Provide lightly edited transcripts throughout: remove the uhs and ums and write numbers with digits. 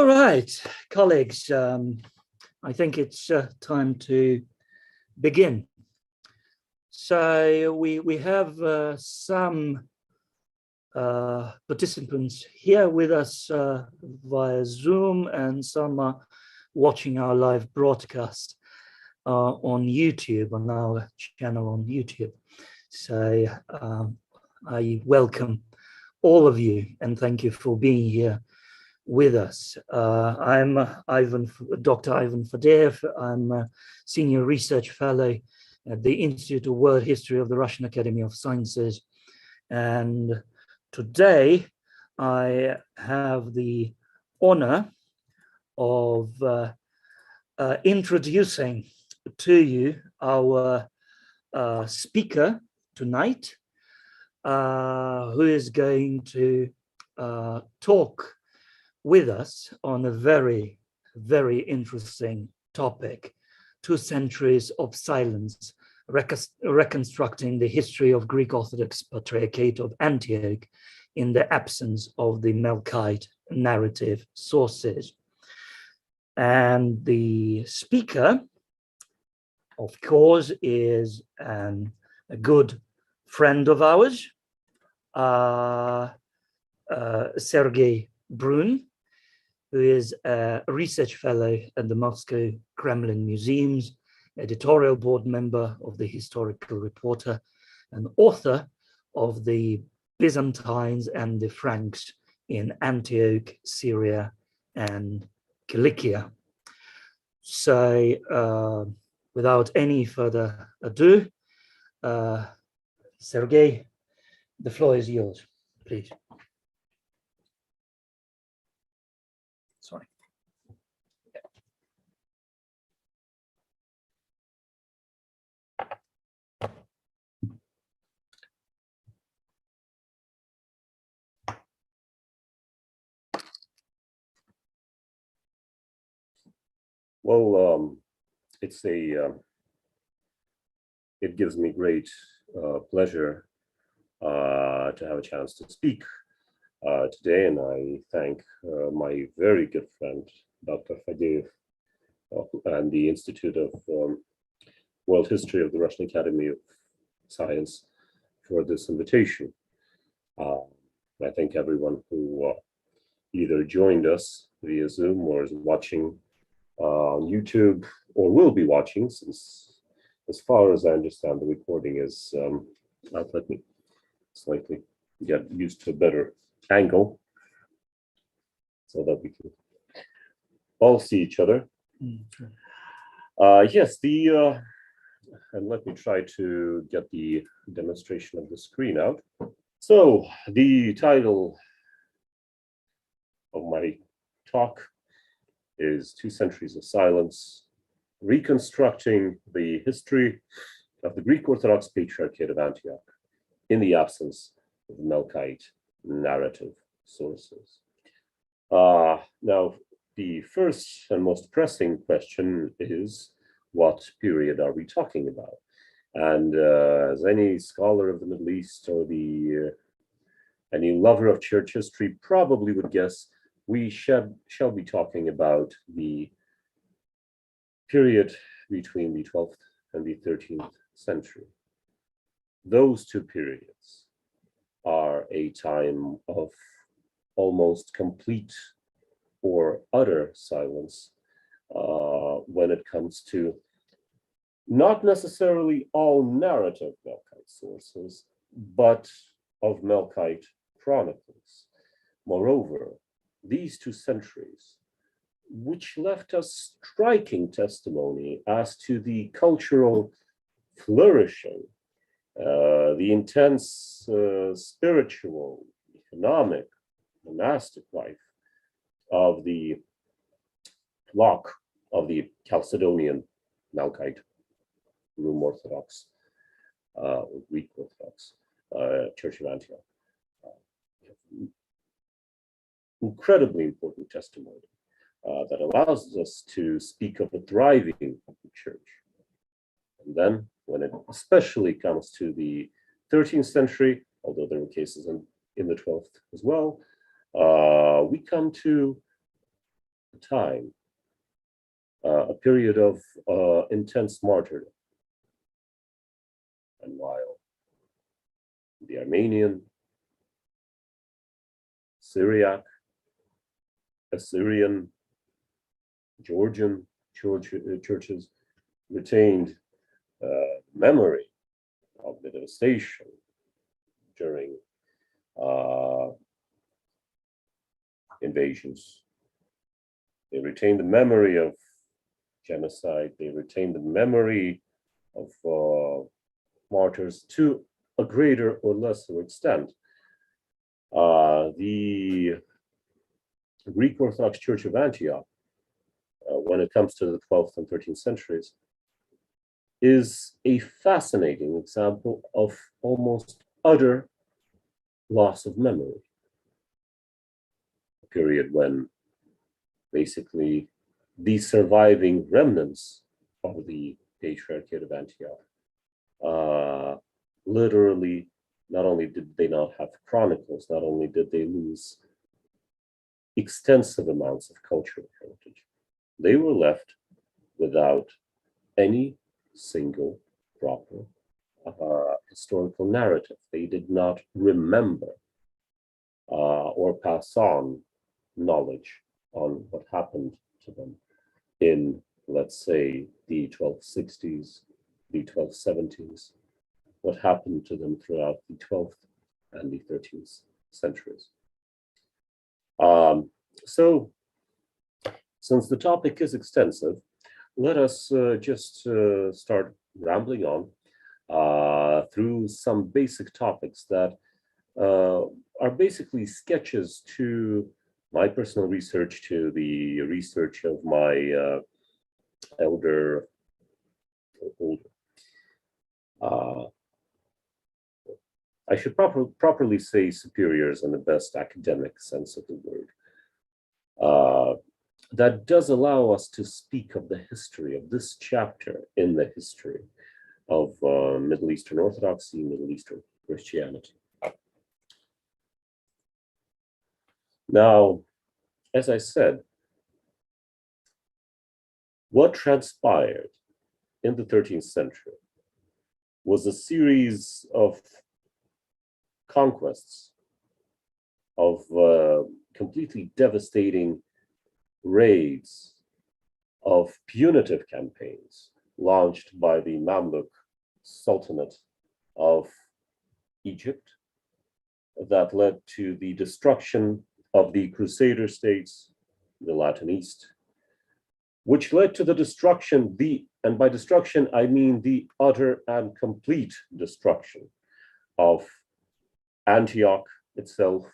All right, colleagues, I think it's time to begin. So we have some participants here with us via Zoom, and some are watching our live broadcast on YouTube, on our channel on YouTube. So I welcome all of you and thank you for being here with us. I'm Dr. Ivan Fadeev. I'm a Senior Research Fellow at the Institute of World History of the Russian Academy of Sciences. And today I have the honor of introducing to you our speaker tonight, who is going to talk with us on a very, very interesting topic: 2 centuries of silence, reconstructing the history of Greek Orthodox Patriarchate of Antioch in the absence of the Melkite narrative sources. And the speaker, of course, is a good friend of ours, Sergei Brun, who is a research fellow at the Moscow Kremlin Museums, editorial board member of the Historical Reporter, and author of the Byzantines and the Franks in Antioch, Syria and Cilicia. So without any further ado, Sergei, the floor is yours, please. Sorry. Well, it gives me great pleasure to have a chance to speak today, and I thank my very good friend, Dr. Fadeev, and the Institute of World History of the Russian Academy of Science for this invitation. I thank everyone who either joined us via Zoom or is watching on YouTube, or will be watching, since as far as I understand the recording is, let me slightly get used to a better angle so that we can all see each other. Yes, and let me try to get the demonstration of the screen out. So the title of my talk is 2 Centuries of Silence, Reconstructing the History of the Greek Orthodox Patriarchate of Antioch in the absence of Melkite narrative sources. Now, the first and most pressing question is, what period are we talking about? And as any scholar of the Middle East or any lover of church history probably would guess, we shall be talking about the period between the 12th and the 13th century. Those 2 periods are a time of almost complete or utter silence when it comes to not necessarily all narrative Melkite sources, but of Melkite chronicles. Moreover, these 2 centuries, which left us striking testimony as to the cultural flourishing, the intense spiritual, economic, monastic life of the flock of the Chalcedonian Melkite, Roman Orthodox, Greek Orthodox Church of Antioch. Incredibly important testimony that allows us to speak of a thriving church. And then, when it especially comes to the 13th century, although there were cases in the 12th as well, we come to time, a period of intense martyrdom. And while the Armenian, Syriac, Assyrian, Georgian churches retained memory of the devastation during invasions. They retained the memory of genocide. They retained the memory of martyrs to a greater or lesser extent. The Greek Orthodox Church of Antioch, when it comes to the 12th and 13th centuries, is a fascinating example of almost utter loss of memory. A period when basically the surviving remnants of the Patriarchate of Antioch literally, not only did they not have chronicles, not only did they lose extensive amounts of cultural heritage, they were left without any single proper historical narrative. They did not remember or pass on knowledge on what happened to them in, let's say, the 1260s, the 1270s, what happened to them throughout the 12th and the 13th centuries. So, since the topic is extensive, let us just start rambling on through some basic topics that are basically sketches to my personal research, to the research of my older. I should properly say superiors in the best academic sense of the word. That does allow us to speak of the history of this chapter in the history of Middle Eastern Orthodoxy, Middle Eastern Christianity. Now, as I said, what transpired in the 13th century was a series of conquests, of completely devastating raids, of punitive campaigns launched by the Mameluke Sultanate of Egypt that led to the destruction of the Crusader states, the Latin East, which led to the destruction, and by destruction, I mean the utter and complete destruction of Antioch itself,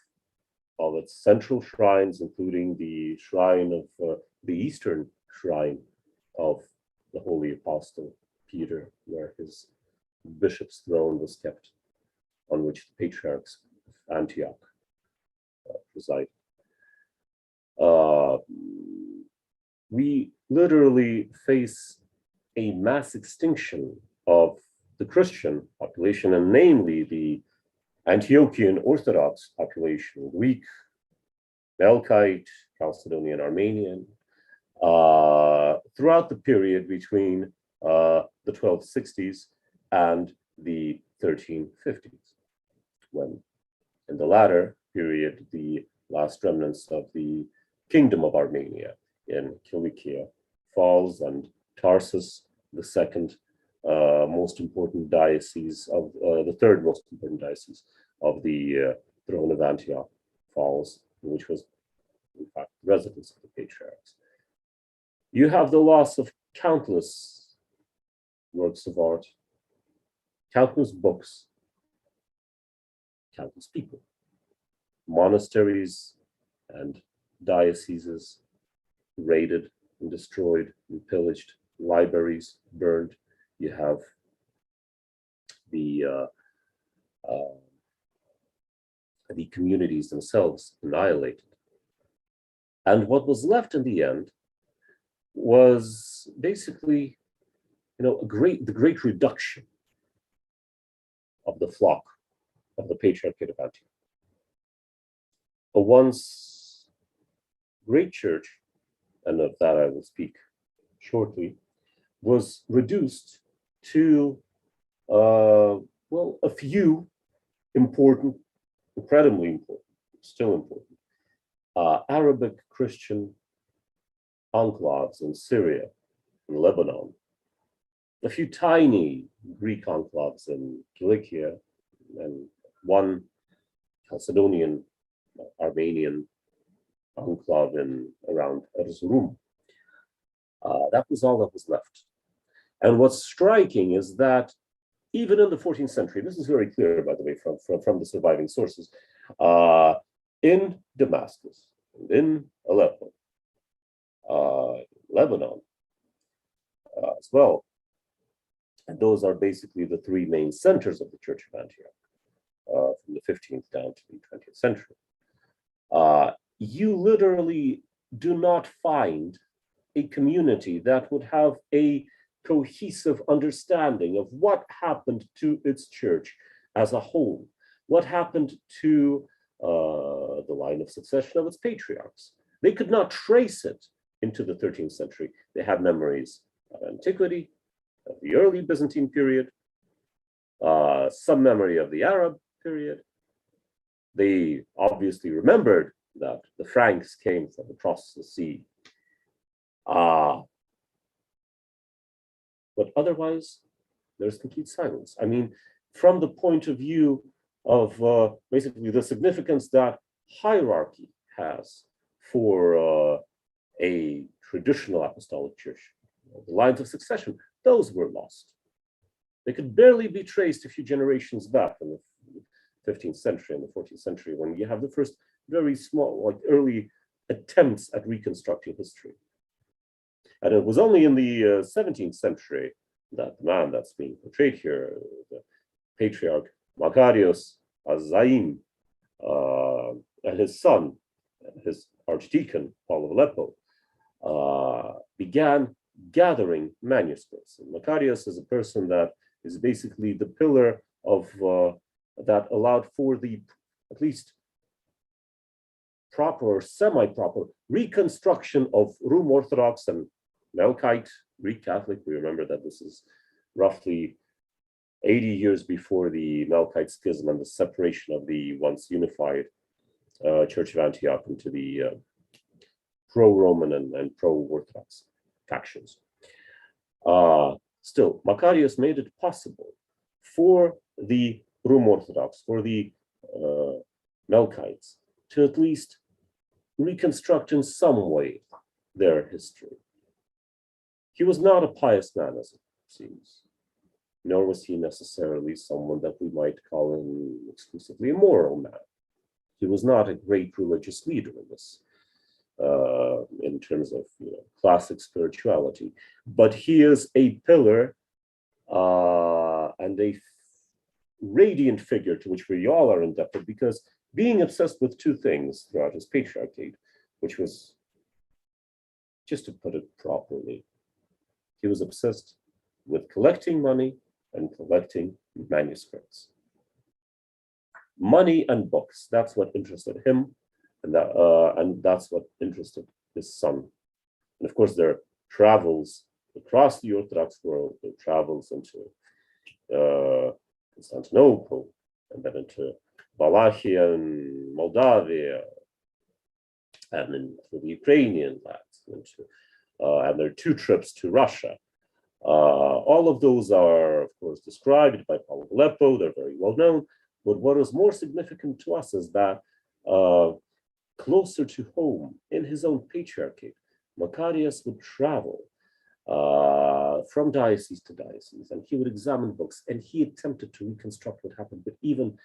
of its central shrines, including the shrine of the Eastern shrine of the Holy Apostle Peter, where his bishop's throne was kept, on which the patriarchs of Antioch reside. We literally face a mass extinction of the Christian population, and namely the Antiochian Orthodox population, Greek, Melkite, Chalcedonian Armenian, throughout the period between the 1260s and the 1350s, when in the latter period, the last remnants of the Kingdom of Armenia in Cilicia falls, and Tarsus, the second most important diocese of the third most important diocese of the throne of Antioch falls, which was in fact the residence of the patriarchs. You have the loss of countless works of art, countless books, countless people, monasteries and dioceses raided and destroyed and pillaged, libraries burned. You have the communities themselves annihilated. And what was left in the end was basically, the great reduction of the flock of the Patriarchate of Antioch. A once great church, and of that I will speak shortly, was reduced to, well, a few important, incredibly important, still important, Arabic Christian enclaves in Syria and Lebanon, a few tiny Greek enclaves in Cilicia, and one Chalcedonian Armenian enclave in around Erzurum. That was all that was left. And what's striking is that even in the 14th century, this is very clear, by the way, from the surviving sources, in Damascus, in Aleppo, Lebanon as well. And those are basically the three main centers of the Church of Antioch, from the 15th down to the 20th century. You literally do not find a community that would have a cohesive understanding of what happened to its church as a whole, what happened to the line of succession of its patriarchs. They could not trace it into the 13th century. They had memories of antiquity, of the early Byzantine period, some memory of the Arab period. They obviously remembered that the Franks came from across the sea. But otherwise, there's complete silence. I mean, from the point of view of basically the significance that hierarchy has for a traditional apostolic church, the lines of succession, those were lost. They could barely be traced a few generations back in the 15th century and the 14th century, when you have the first very small, like early attempts at reconstructing history. And it was only in the 17th century that the man that's being portrayed here, the Patriarch Makarios Azaim, and his son, his archdeacon, Paul of Aleppo, began gathering manuscripts. And Makarios is a person that is basically the pillar of that allowed for the at least proper or semi-proper reconstruction of Rum Orthodox and Melkite Greek Catholic. We remember that this is roughly 80 years before the Melkite schism and the separation of the once unified Church of Antioch into the pro-Roman and pro-Orthodox factions. Still, Makarios made it possible for the Rum Orthodox, for the Melkites, to at least reconstruct in some way their history. He was not a pious man, as it seems, nor was he necessarily someone that we might call him exclusively a moral man. He was not a great religious leader in this, in terms of classic spirituality, but he is a pillar and a radiant figure to which we all are indebted, because being obsessed with two things throughout his patriarchate, which was, just to put it properly, he was obsessed with collecting money and collecting manuscripts. Money and books, that's what interested him, and that's what interested his son. And of course, their travels across the Orthodox world, their travels into Constantinople, and then into Wallachia and Moldavia, and into the Ukrainian lands, and their two trips to Russia. All of those are, of course, described by Paul of Aleppo. They're very well known. But what is more significant to us is that closer to home, in his own patriarchate, Makarios would travel from diocese to diocese, and he would examine books, and he attempted to reconstruct what happened. But even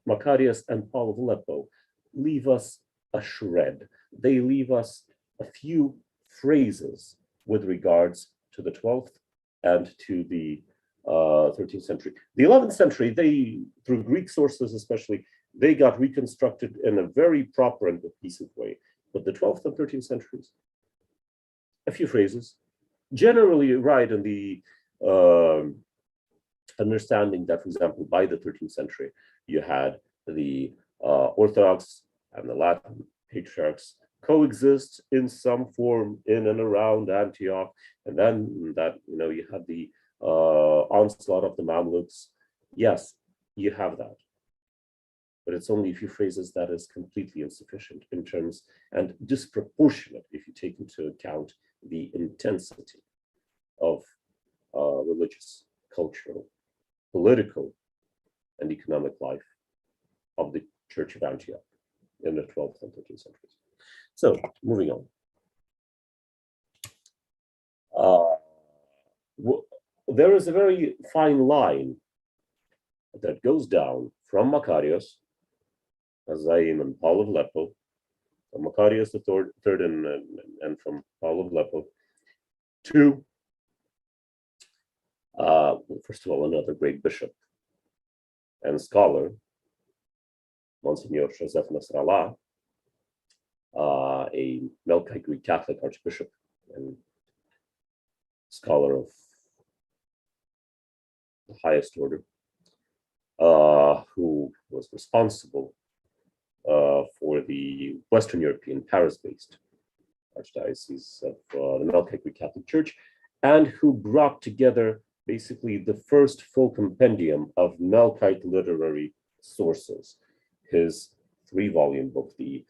Makarios and Paul of Aleppo leave us a shred. They leave us a few phrases with regards to the 12th and to the 13th century. The 11th century, they, through Greek sources especially, they got reconstructed in a very proper and cohesive way. But the 12th and 13th centuries, a few phrases, generally right in the understanding that, for example, by the 13th century, you had the Orthodox and the Latin patriarchs coexist in some form in and around Antioch. And then that, you had the onslaught of the Mamelukes. Yes, you have that. But it's only a few phrases that is completely insufficient in terms, and disproportionate if you take into account the intensity of religious, cultural, political, and economic life of the Church of Antioch in the 12th and 13th centuries. So, moving on. There is a very fine line that goes down from Macarius, Azaim, and Paul of Aleppo, from Macarius the third and from Paul of Aleppo, to, first of all, another great bishop and scholar, Monsignor Joseph Nasrallah, a Melkite Greek Catholic archbishop and scholar of the highest order, who was responsible for the Western European Paris-based archdiocese of the Melkite Greek Catholic Church, and who brought together basically the first full compendium of Melkite literary sources. His 3-volume book, The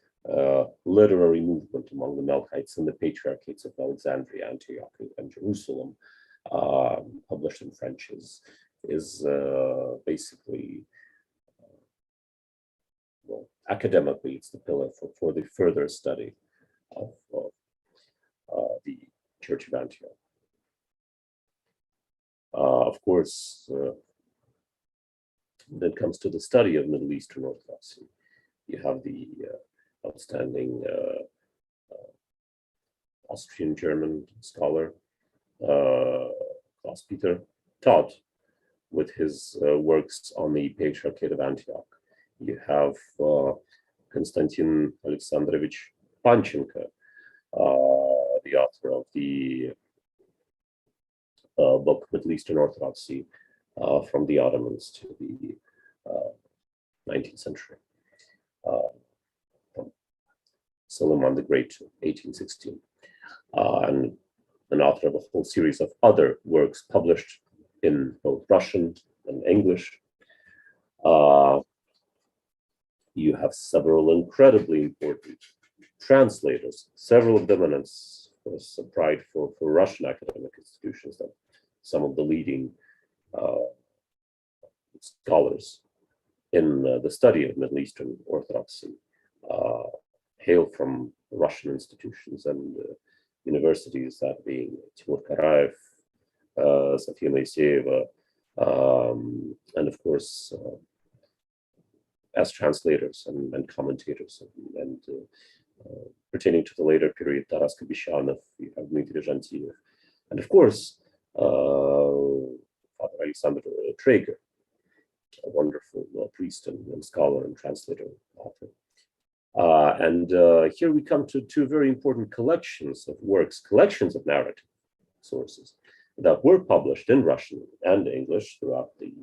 Literary Movement Among the Melkites in the Patriarchates of Alexandria, Antioch, and Jerusalem, published in French, is basically, well, academically, it's the pillar for the further study of the Church of Antioch. Of course, when it comes to the study of Middle Eastern Orthodoxy, you have the outstanding Austrian-German scholar, Klaus Peter Todd, with his works on the Patriarchate of Antioch. You have Konstantin Alexandrovich Panchenko, the author of the book Middle Eastern Orthodoxy from the Ottomans to the 19th century. From Suleiman the Great, 1816. And an author of a whole series of other works published in both Russian and English. You have several incredibly important translators, several of them, and it's a pride for Russian academic institutions that some of the leading scholars in the study of Middle Eastern Orthodoxy hail from Russian institutions and universities, that being Timur Karayev, Sofia Moiseyeva, and of course, as translators and commentators, and pertaining to the later period, Taras Kabishanov, you have Dmitry Zhantiev, and of course, Father Alexander Traeger, a wonderful priest and scholar and translator, author. And here we come to two very important collections of works, collections of narrative sources that were published in Russian and English throughout the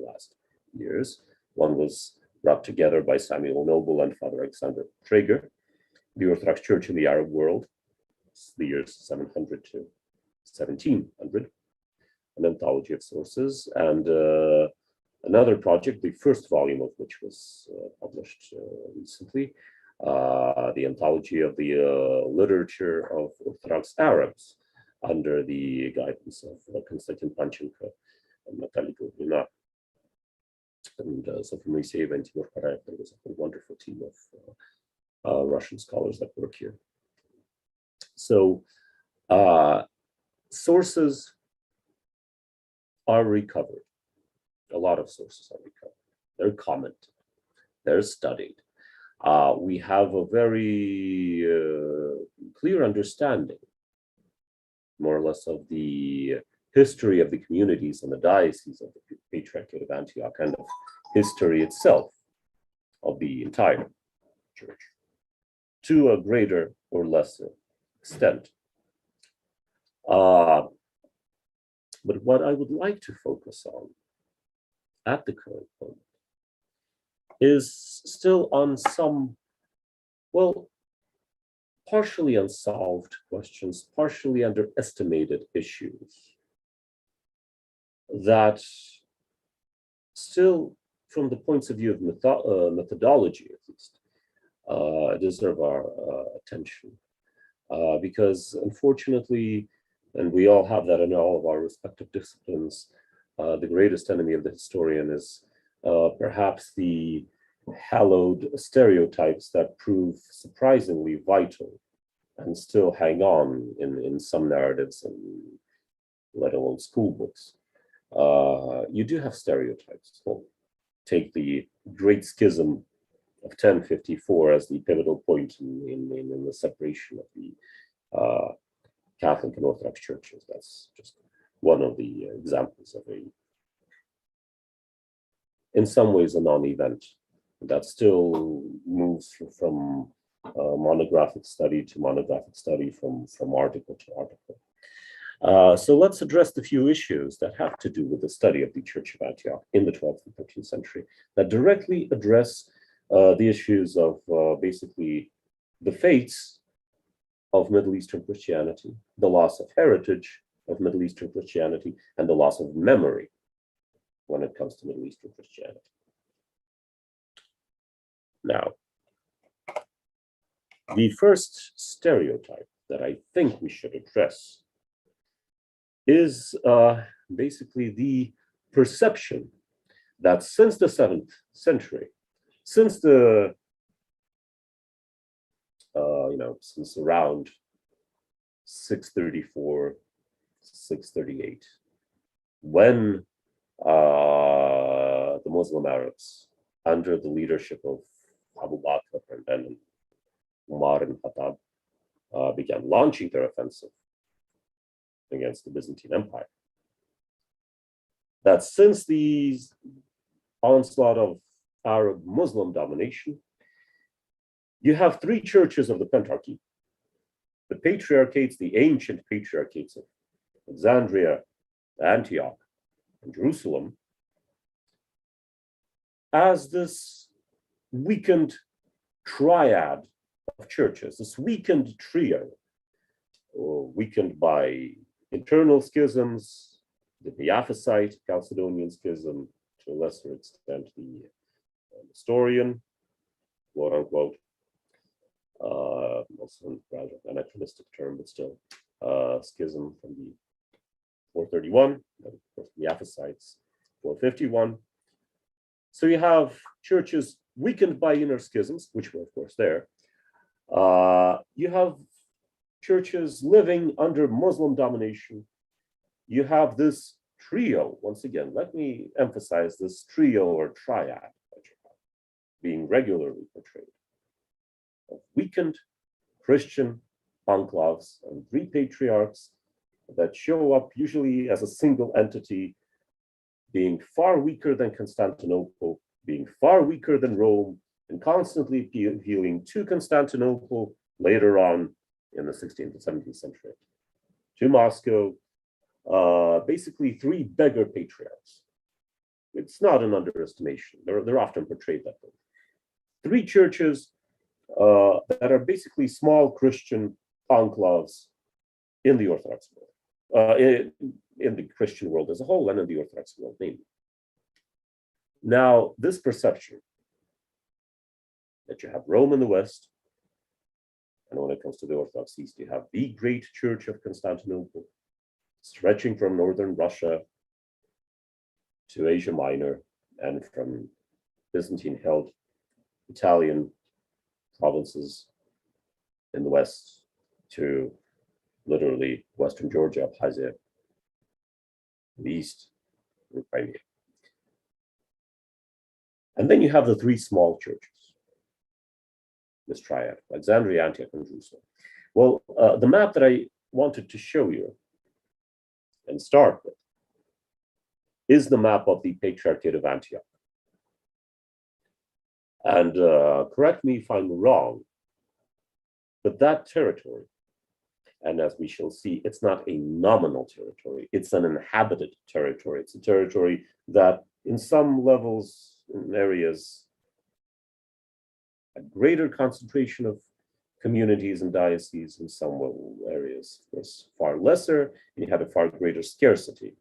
last years. One was brought together by Samuel Noble and Father Alexander Traeger, The Orthodox Church in the Arab World, the years 700 to 1700, an anthology of sources, and another project, the first volume of which was published recently, the Anthology of the Literature of Orthodox Arabs, under the guidance of Konstantin Panchenko and Natalia Goldina and Sofia Moiseyeva and Timur Karayev. There was a wonderful team of Russian scholars that work here. So sources are recovered. A lot of sources are recovered. They're commented. They're studied. We have a very clear understanding, more or less, of the history of the communities and the dioceses of the Patriarchate of Antioch, and of history itself of the entire church, to a greater or lesser extent. But what I would like to focus on at the current moment is still on some, well, partially unsolved questions, partially underestimated issues that still, from the points of view of methodology at least, deserve our attention. Because unfortunately, and we all have that in all of our respective disciplines, the greatest enemy of the historian is perhaps the hallowed stereotypes that prove surprisingly vital and still hang on in some narratives and let alone school books. You do have stereotypes. Well, take the Great Schism of 1054 as the pivotal point in the separation of the Catholic and Orthodox churches. That's just one of the examples of in some ways, a non-event that still moves from monographic study to monographic study, from article to article. So let's address the few issues that have to do with the study of the Church of Antioch in the 12th and 13th century that directly address the issues of basically the fates of Middle Eastern Christianity, the loss of heritage of Middle Eastern Christianity, and the loss of memory when it comes to Middle Eastern Christianity. Now, the first stereotype that I think we should address is basically the perception that since the 7th century, since the since around 634, 638, when the Muslim Arabs, under the leadership of Abu Bakr and then Umar and Khattab, began launching their offensive against the Byzantine Empire, that since the onslaught of Arab Muslim domination, you have three churches of the Pentarchy: the patriarchates, the ancient patriarchates of Alexandria, Antioch, and Jerusalem, as this weakened triad of churches, this weakened trio, weakened by internal schisms, the Miaphysite, Chalcedonian schism, to a lesser extent the Nestorian, quote unquote, also rather anachronistic term, but still, schism from the 431, and of course the Miaphysites, 451. So you have churches weakened by inner schisms, which were of course there. You have churches living under Muslim domination. You have this trio, once again, let me emphasize this trio or triad that you have being regularly portrayed, of weakened Christian enclaves and three patriarchs that show up usually as a single entity, being far weaker than Constantinople, being far weaker than Rome, and constantly appealing to Constantinople later on in the 16th and 17th century, to Moscow, basically three beggar patriarchs. It's not an underestimation. They're often portrayed that way. Three churches that are basically small Christian enclaves in the Orthodox world, in the Christian world as a whole, and in the Orthodox world mainly. Now, this perception that you have Rome in the West, and when it comes to the Orthodox East, you have the great Church of Constantinople, stretching from northern Russia to Asia Minor, and from Byzantine-held Italian provinces in the West to literally Western Georgia, Abkhazia, the East, and Crimea. And then you have the three small churches, this triad, Alexandria, Antioch, and Jerusalem. Well, the map that I wanted to show you and start with is the map of the Patriarchate of Antioch. And correct me if I'm wrong, but that territory, and as we shall see, it's not a nominal territory, it's an inhabited territory. It's a territory that in some levels, in areas, a greater concentration of communities and dioceses in some areas was far lesser, and you had a far greater scarcity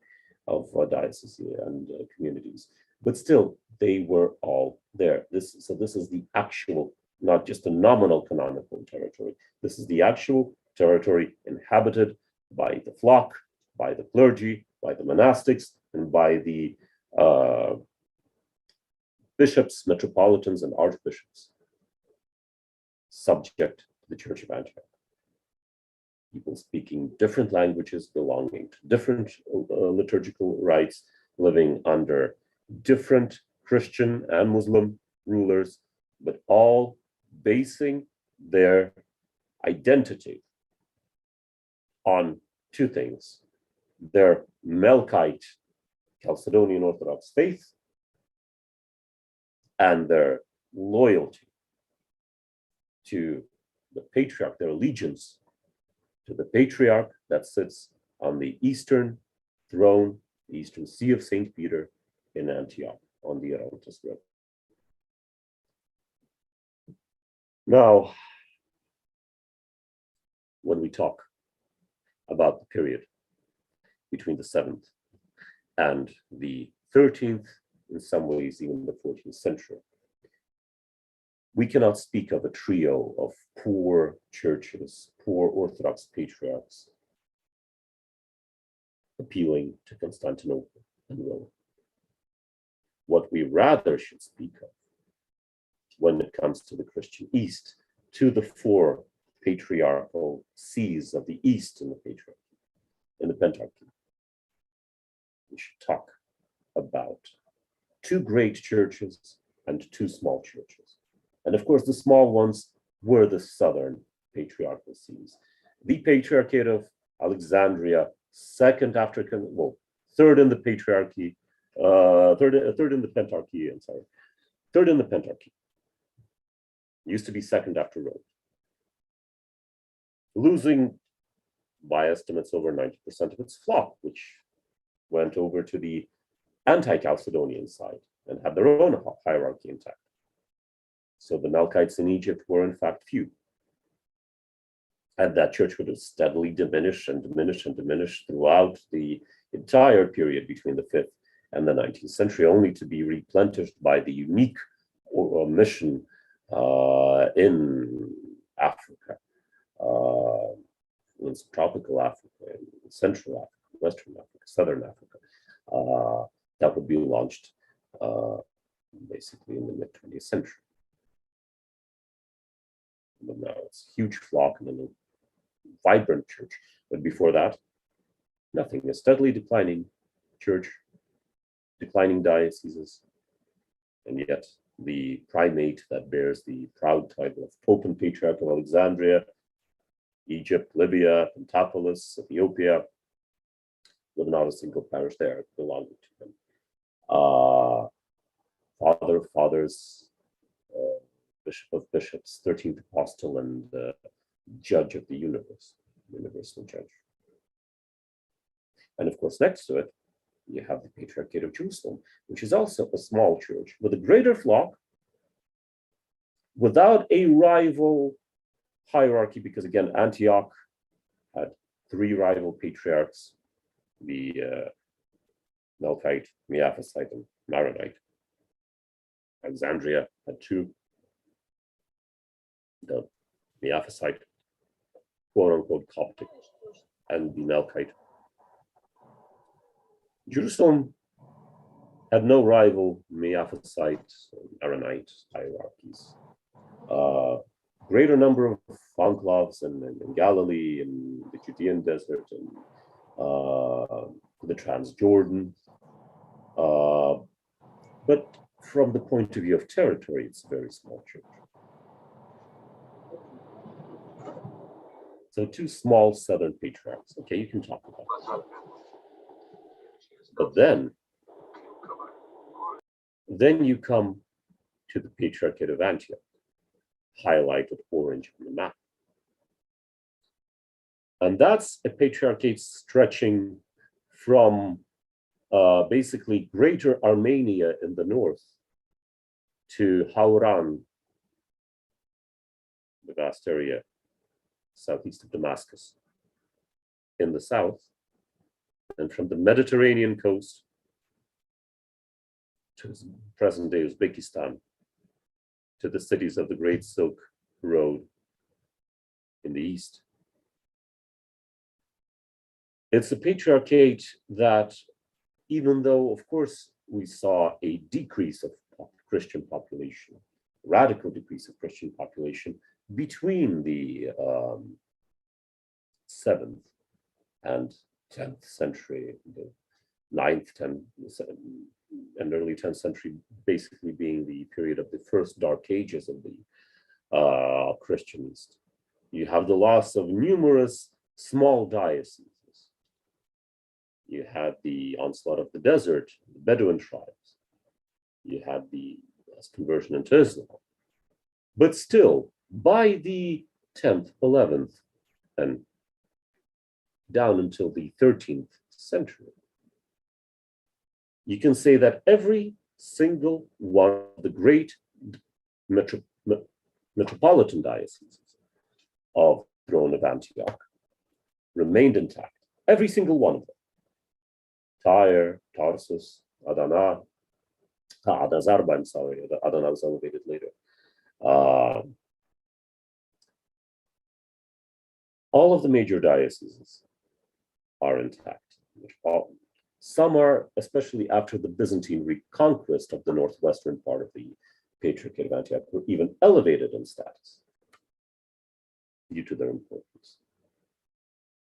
of dioceses and communities. But still, they were all there. So this is the actual, not just a nominal canonical territory. This is the actual territory inhabited by the flock, by the clergy, by the monastics, and by the bishops, metropolitans, and archbishops, subject to the Church of Antioch. People speaking different languages, belonging to different liturgical rites, living under different Christian and Muslim rulers, but all basing their identity on two things: their Melkite Chalcedonian Orthodox faith and their loyalty to the patriarch, their allegiance to the patriarch that sits on the eastern throne, the eastern see of St. Peter in Antioch on the Orontes River. Now, when we talk about the period between the 7th and the 13th, in some ways even the 14th century, we cannot speak of a trio of poor churches, poor Orthodox patriarchs appealing to Constantinople and Rome. What we rather should speak of when it comes to the Christian East, to the four patriarchal sees of the East in the Patriarchy, in the Pentarchy, we should talk about two great churches and two small churches. And of course, the small ones were the southern patriarchal sees. The Patriarchate of Alexandria, third in the Patriarchy, third in the Pentarchy, I'm sorry, third in the Pentarchy. Used to be second after Rome. Losing, by estimates, over 90% of its flock, which went over to the anti-Chalcedonian side and had their own hierarchy intact. So the Melkites in Egypt were in fact few. And that church would have steadily diminished and diminished and diminished throughout the entire period between the 5th and the 19th century, only to be replenished by the unique mission in Africa, in tropical Africa, in Central Africa, Western Africa, Southern Africa, that would be launched basically in the mid-20th century. But now it's a huge flock and a vibrant church. But before that, nothing. A steadily declining church, declining dioceses, and yet the primate that bears the proud title of Pope and Patriarch of Alexandria, Egypt, Libya, Pentapolis, Ethiopia, with not a single parish there belonging to him. Father of fathers, Bishop of bishops, 13th apostle, and judge of the universe, universal judge. And of course, next to it, you have the Patriarchate of Jerusalem, which is also a small church with a greater flock, without a rival hierarchy, because again, Antioch had three rival patriarchs, the Melkite, Miaphysite, and Maronite. Alexandria had two, the Miaphysite, quote-unquote Coptic, and the Melkite. Jerusalem had no rival Miaphysite, Maronite hierarchies. Greater number of enclaves in Galilee, in the Judean desert, and the Transjordan. But from the point of view of territory, it's a very small church. So two small southern patriarchs. Okay, you can talk about that. But then you come to the Patriarchate of Antioch, highlighted orange on the map. And that's a patriarchate stretching from basically greater Armenia in the north to Khorasan, the vast area southeast of Damascus, in the south, and from the Mediterranean coast to present-day Uzbekistan, to the cities of the Great Silk Road in the east. It's a patriarchate that, even though, of course, we saw a decrease of Christian population, radical decrease of Christian population between the 7th and 10th century, the 9th, 10th, and early 10th century basically being the period of the first dark ages of the Christian East. You have the loss of numerous small dioceses. You had the onslaught of the desert, the Bedouin tribes. You had the conversion into Islam. But still, by the 10th, 11th, and down until the 13th century, you can say that every single one of the great metropolitan dioceses of the throne of Antioch remained intact. Every single one of them. Tyre, Tarsus, Adana, Adazarba, I'm sorry, Adana was elevated later. All of the major dioceses are intact. Some are, especially after the Byzantine reconquest of the northwestern part of the Patriarchate of Antioch, were even elevated in status due to their importance.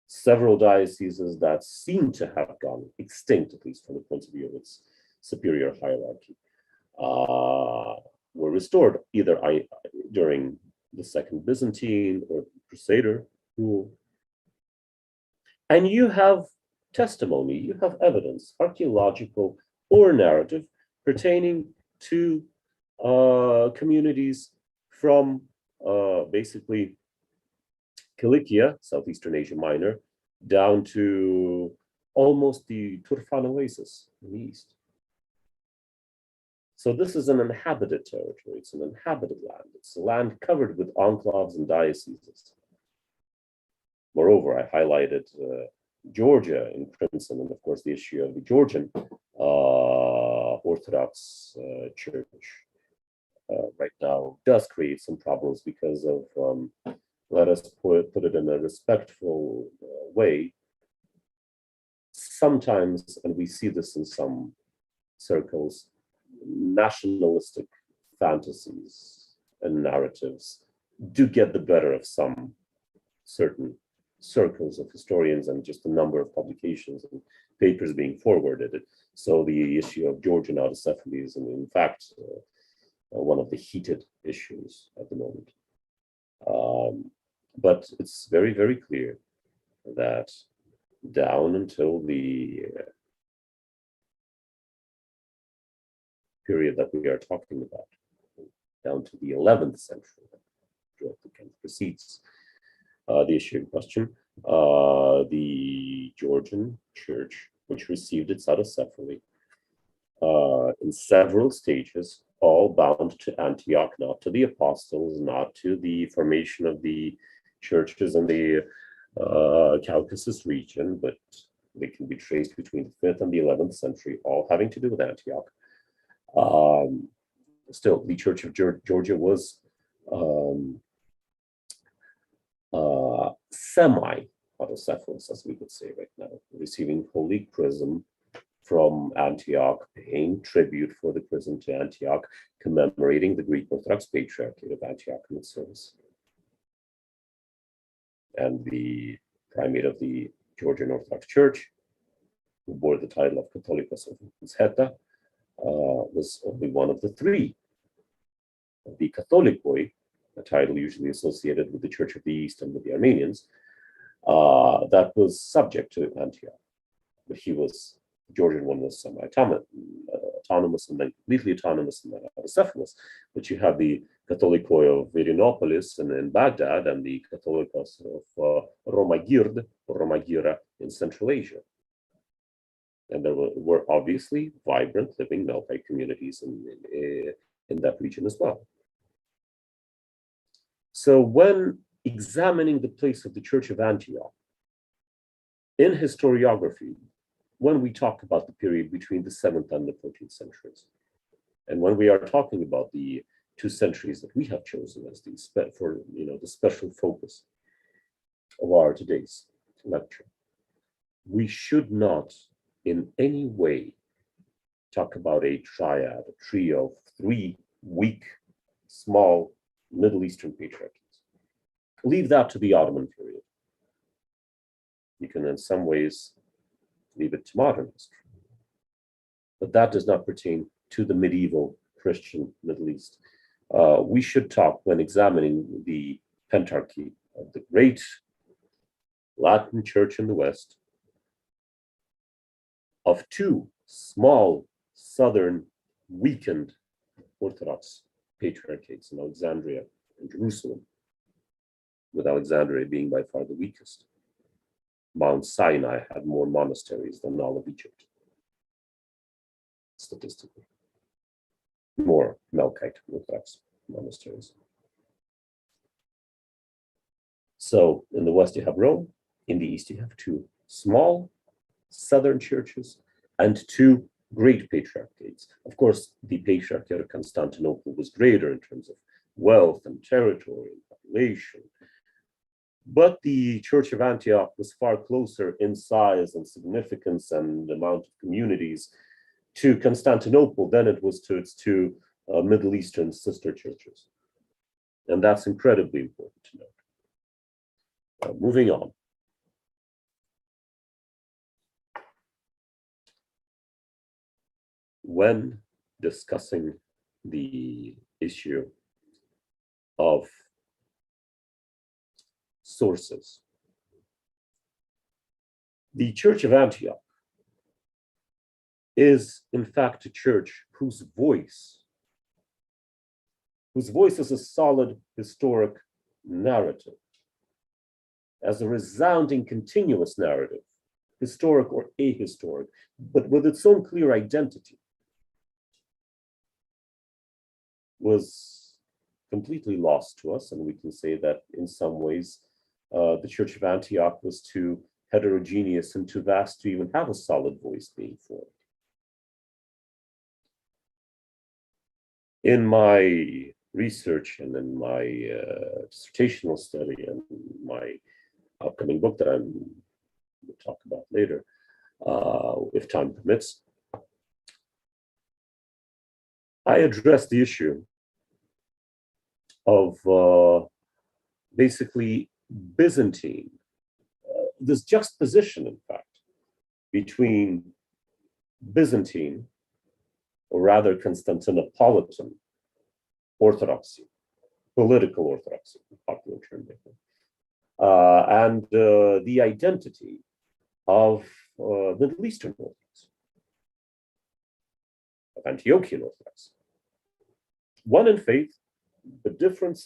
Several dioceses that seem to have gone extinct, at least from the point of view of its superior hierarchy, were restored either during the Second Byzantine or Crusader rule. And you have testimony, you have evidence, archaeological or narrative, pertaining to communities from basically Cilicia, Southeastern Asia Minor, down to almost the Turfan oasis in the east. So this is an inhabited territory. It's an inhabited land. It's a land covered with enclaves and dioceses. Moreover, I highlighted Georgia in crimson, and of course the issue of the Georgian Orthodox Church right now does create some problems because of, let us put it in a respectful way, sometimes, and we see this in some circles, nationalistic fantasies and narratives do get the better of some certain circles of historians and just the number of publications and papers being forwarded. So the issue of Georgian autocephaly is, in fact, one of the heated issues at the moment. But it's very, very clear that down until the period that we are talking about, down to the 11th century, directly kind of precedes the issue in question, the Georgian Church, which received its autocephaly in several stages, all bound to Antioch, not to the apostles, not to the formation of the churches in the Caucasus region, but they can be traced between the 5th and the 11th century, all having to do with Antioch. Still, the Church of Georgia was semi-autocephalous, as we could say right now, receiving Holy Chrism from Antioch, paying tribute for the chrism to Antioch, commemorating the Greek Orthodox Patriarchate of Antioch in its service. And the primate of the Georgian Orthodox Church, who bore the title of Catholicos Heta, was only one of the three. The Catholicoi, a title usually associated with the Church of the East and with the Armenians, that was subject to Antioch. But the Georgian one was semi-autonomous and then completely autonomous and then autocephalous. But you have the Catholicoi of Irinopolis and in Baghdad, and the Catholicos of Romagird or Romagira in Central Asia. And there were obviously vibrant living Melkite communities in that region as well. So when examining the place of the Church of Antioch in historiography when we talk about the period between the 7th and the 14th centuries. And when we are talking about the 2 centuries that we have chosen as the special focus of our today's lecture, we should not in any way talk about a triad, a trio of 3 weak, small Middle Eastern patriarchies. Leave that to the Ottoman period. You can in some ways leave it to modern history. But that does not pertain to the medieval Christian Middle East. We should talk, when examining the pentarchy of the great Latin Church in the West, of 2 small southern weakened Orthodox patriarchates in Alexandria and Jerusalem, with Alexandria being by far the weakest. Mount Sinai had more monasteries than all of Egypt, statistically. More Melkite Orthodox monasteries. So in the West you have Rome, in the East you have 2 small southern churches and 2 great patriarchates. Of course, the Patriarchate of Constantinople was greater in terms of wealth and territory and population, but the Church of Antioch was far closer in size and significance and amount of communities to Constantinople than it was to its 2 Middle Eastern sister churches. And that's incredibly important to note. Moving on. When discussing the issue of sources, the Church of Antioch is in fact a church whose voice is a solid historic narrative, as a resounding continuous narrative, historic or ahistoric, but with its own clear identity, was completely lost to us. And we can say that in some ways, the Church of Antioch was too heterogeneous and too vast to even have a solid voice being formed. In my research and in my dissertational study and my upcoming book that we'll talk about later, if time permits, I addressed the issue of basically Byzantine, this juxtaposition, in fact, between Byzantine, or rather Constantinopolitan orthodoxy, political orthodoxy, popular term, and the identity of Middle Eastern Orthodox, of Antiochian Orthodox. One in faith, but different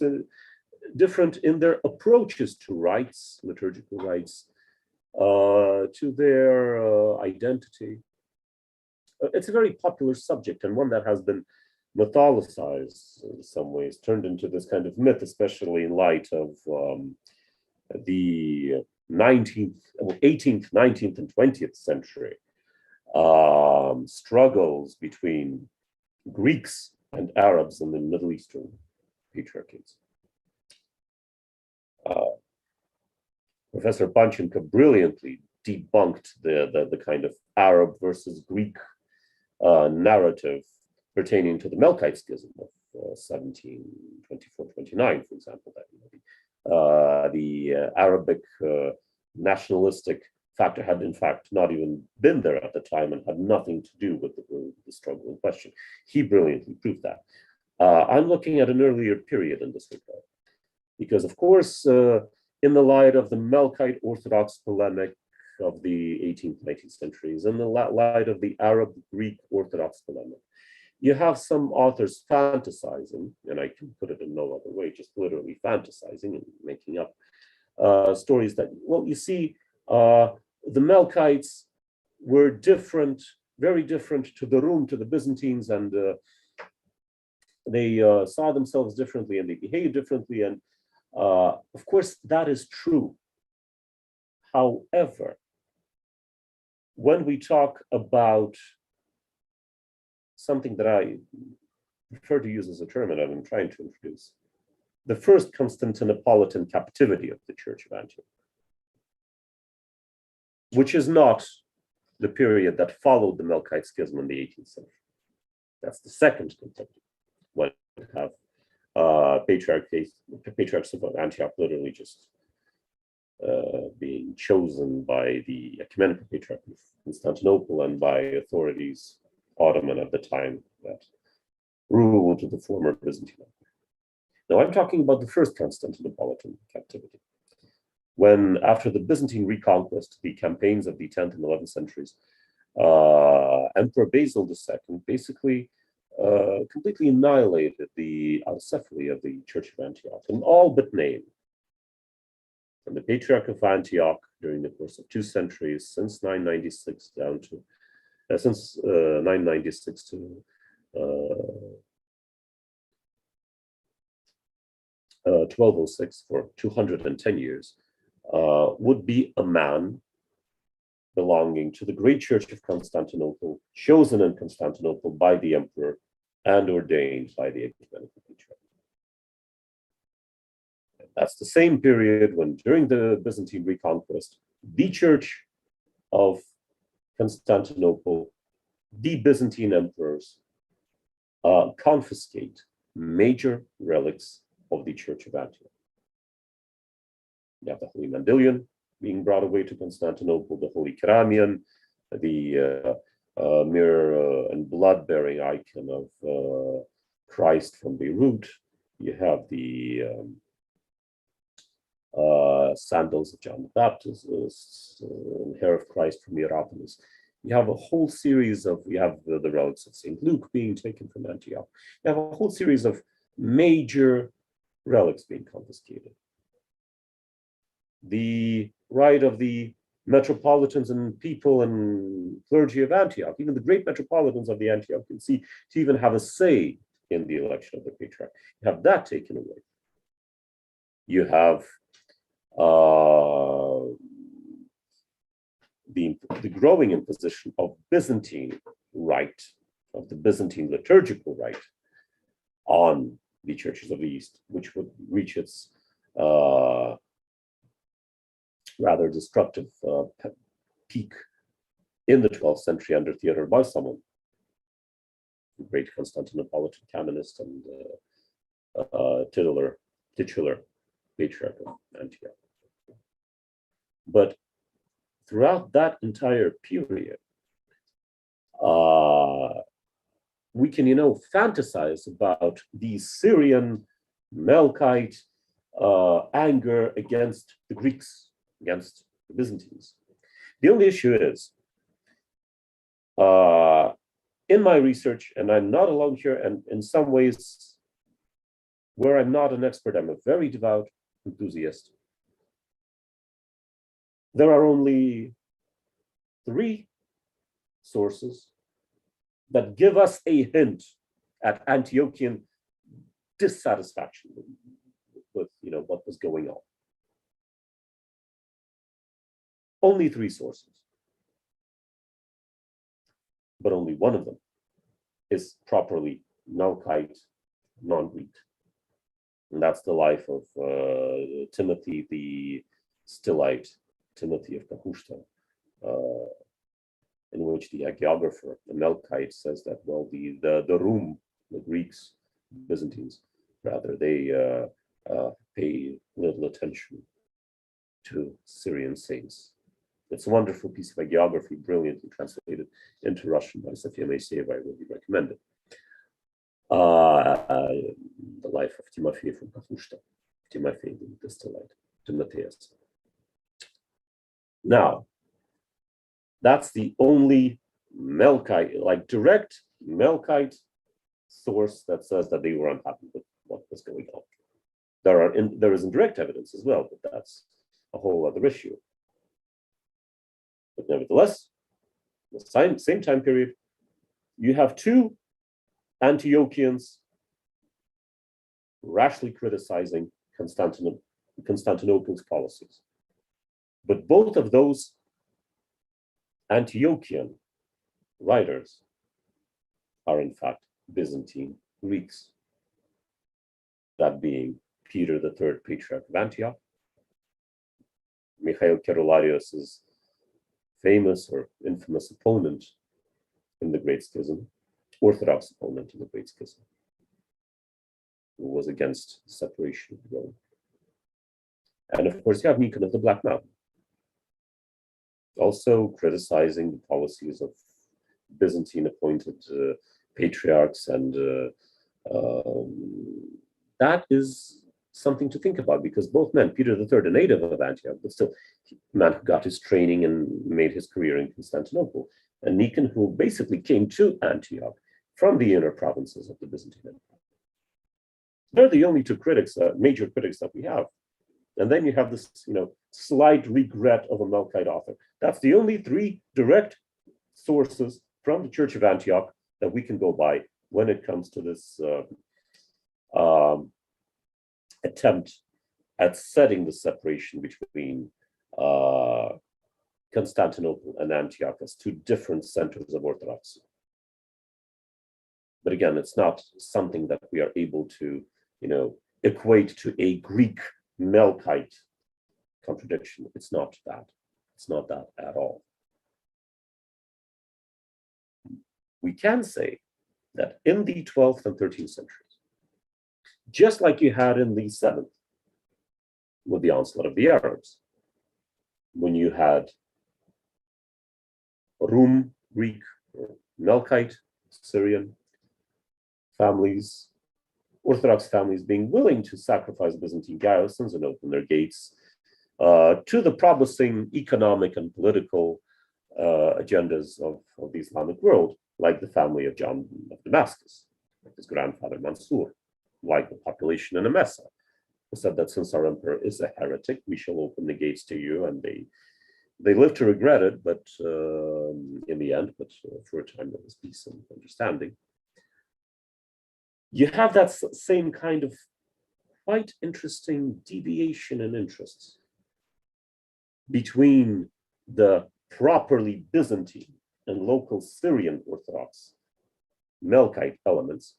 in their approaches to rites, liturgical rites, to their identity. It's a very popular subject and one that has been mythologized in some ways, turned into this kind of myth, especially in light of the 18th, 19th, and 20th century struggles between Greeks and Arabs in the Middle Eastern patriarchates. Professor Panchenko brilliantly debunked the kind of Arab versus Greek narrative pertaining to the Melkite schism of 1724-29, for example, that the Arabic nationalistic factor had in fact not even been there at the time and had nothing to do with the struggle in question. He brilliantly proved that. I'm looking at an earlier period in this regard, because of course, in the light of the Melkite Orthodox polemic of the 18th, 19th centuries, in the light of the Arab-Greek Orthodox polemic, you have some authors fantasizing, and I can put it in no other way, just literally fantasizing and making up stories that, well, you see, the Melkites were different, very different to the Rum, to the Byzantines, and they saw themselves differently and they behaved differently. And Of course, that is true. However, when we talk about something that I prefer to use as a term that I'm trying to introduce, the first Constantinopolitan captivity of the Church of Antioch, which is not the period that followed the Melkite Schism in the 18th century. That's the second captivity, when we have patriarchs of Antioch literally just being chosen by the ecumenical patriarch of Constantinople and by authorities, Ottoman at the time, that ruled the former Byzantine Empire. Now I'm talking about the first Constantinopolitan captivity, when after the Byzantine reconquest, the campaigns of the 10th and 11th centuries, Emperor Basil II basically completely annihilated the autocephaly of the Church of Antioch in all but name. From the Patriarch of Antioch during the course of 2 centuries, since 996 down to 996 to 1206, for 210 years, would be a man belonging to the great Church of Constantinople, chosen in Constantinople by the emperor and ordained by the ecumenical patriarch. That's the same period when, during the Byzantine reconquest, the Church of Constantinople, the Byzantine emperors, confiscate major relics of the Church of Antioch. You have the Holy Mandilion being brought away to Constantinople, the Holy Keramion, the mirror and blood-bearing icon of Christ from Beirut. You have the sandals of John the Baptist, hair of Christ from Hierapolis. You have a whole series of, you have the relics of St. Luke being taken from Antioch. You have a whole series of major relics being confiscated. The right of the metropolitans and people and clergy of Antioch, even the great metropolitans of the Antiochian See, to even have a say in the election of the patriarch, you have that taken away. You have the growing imposition of Byzantine right, of the Byzantine liturgical right on the churches of the East, which would reach its rather destructive peak in the 12th century under Theodore Balsamon, the great Constantinopolitan canonist and titular patriarch of Antioch. But throughout that entire period, we can, fantasize about the Syrian Melkite anger against the Greeks, against the Byzantines. The only issue is, in my research, and I'm not alone here, and in some ways, where I'm not an expert, I'm a very devout enthusiast. There are only 3 sources that give us a hint at Antiochian dissatisfaction with what was going on. Only 3 sources. But only one of them is properly Melkite, non-Greek. And that's the life of Timothy the Stylite, Timothy of Kahushta, in which the hagiographer, the Melkite, says that, well, the Rum, the Greeks, Byzantines, rather, they pay little attention to Syrian saints. It's a wonderful piece of hagiography, brilliantly translated into Russian by Sofia Moiseyeva. I really recommend it. The life of Timothy from Kahushta, Timothy the Stylite, Timotheus. Now, that's the only Melkite, like direct Melkite source that says that they were unhappy with what was going on. There is indirect evidence as well, but that's a whole other issue. But nevertheless, the same time period, you have 2 Antiochians rashly criticizing Constantinople's policies. But both of those Antiochian writers are in fact Byzantine Greeks, that being Peter the Third, Patriarch of Antioch, Michael Kerolarios' famous or infamous opponent in the Great Schism, Orthodox opponent in the Great Schism, who was against separation of Rome. And of course, you have Nikon of the Black Mountain, also criticizing the policies of Byzantine appointed patriarchs, and that is something to think about, because both men, Peter III, a native of Antioch, but still a man who got his training and made his career in Constantinople, and Nikon, who basically came to Antioch from the inner provinces of the Byzantine Empire. They're the only two critics, major critics that we have. And then you have this, slight regret of a Melkite author. That's the only three direct sources from the Church of Antioch that we can go by when it comes to this attempt at setting the separation between Constantinople and Antioch as two different centers of Orthodoxy. But again, it's not something that we are able to, equate to a Greek Melkite contradiction. It's not that. It's not that at all. We can say that in the 12th and 13th centuries, just like you had in the 7th, with the onslaught of the Arabs, when you had Rum, Greek, or Melkite, Syrian families, Orthodox families being willing to sacrifice Byzantine garrisons and open their gates to the promising economic and political agendas of the Islamic world, like the family of John of Damascus, like his grandfather Mansur, like the population in Emesa, who said that since our emperor is a heretic, we shall open the gates to you. And they lived to regret it, but in the end, for a time there was peace and understanding. You have that same kind of quite interesting deviation in interests between the properly Byzantine and local Syrian Orthodox Melkite elements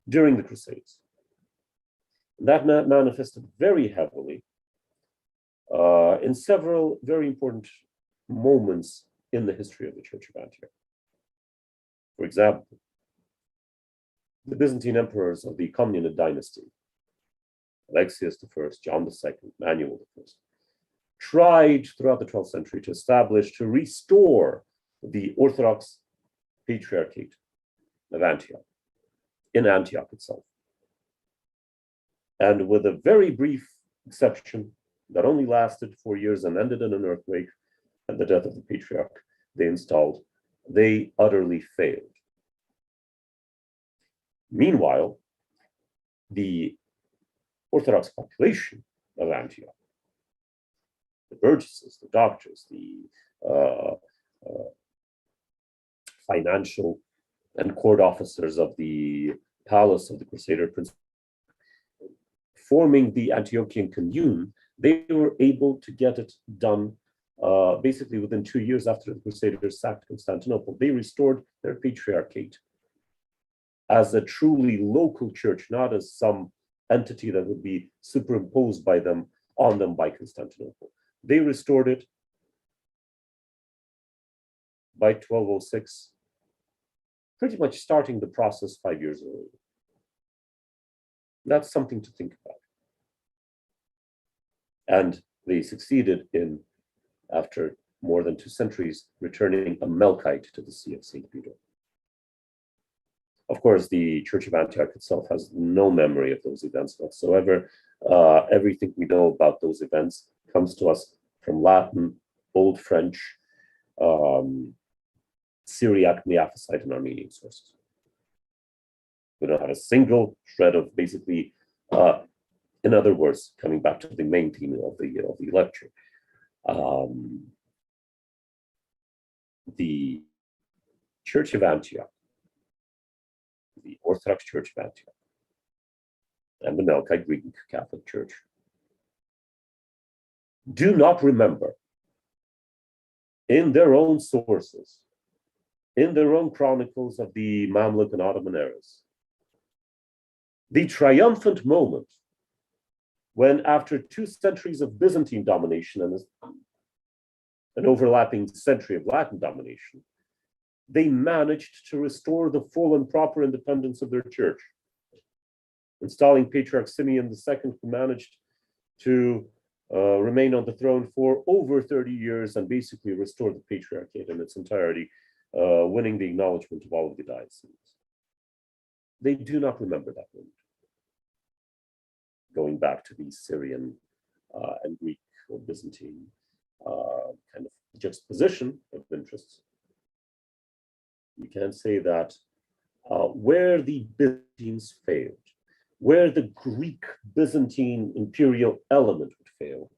during the Crusades. That manifested very heavily in several very important moments in the history of the Church of Antioch. For example, the Byzantine emperors of the Comnenid dynasty, Alexius I, John II, Manuel I, tried throughout the 12th century to restore the Orthodox Patriarchate of Antioch, in Antioch itself. And with a very brief exception that only lasted 4 years and ended in an earthquake and the death of the patriarch they utterly failed. Meanwhile, the Orthodox population of Antioch, the burgesses, the doctors, the financial and court officers of the palace of the Crusader prince, forming the Antiochian commune, they were able to get it done basically within 2 years after the Crusaders sacked Constantinople. They restored their patriarchate as a truly local church, not as some entity that would be superimposed on them by Constantinople. They restored it by 1206, pretty much starting the process 5 years earlier. That's something to think about. And they succeeded in, after more than 2 centuries, returning a Melkite to the See of St. Peter. Of course, the Church of Antioch itself has no memory of those events whatsoever. Everything we know about those events comes to us from Latin, Old French, Syriac, Miaphysite, and Armenian sources. We don't have a single shred of basically, in other words, coming back to the main theme of the lecture, the Church of Antioch, the Orthodox Church of Antioch, and the Melkite Greek Catholic Church do not remember in their own sources, in their own chronicles of the Mameluke and Ottoman eras, the triumphant moment when, after 2 centuries of Byzantine domination and an overlapping century of Latin domination, they managed to restore the full and proper independence of their church, installing Patriarch Simeon II, who managed to remain on the throne for over 30 years and basically restore the Patriarchate in its entirety, winning the acknowledgement of all of the dioceses. They do not remember that moment. Going back to the Syrian and Greek or Byzantine kind of juxtaposition of interests, you can say that where the Byzantines failed, where the Greek Byzantine imperial element would fail,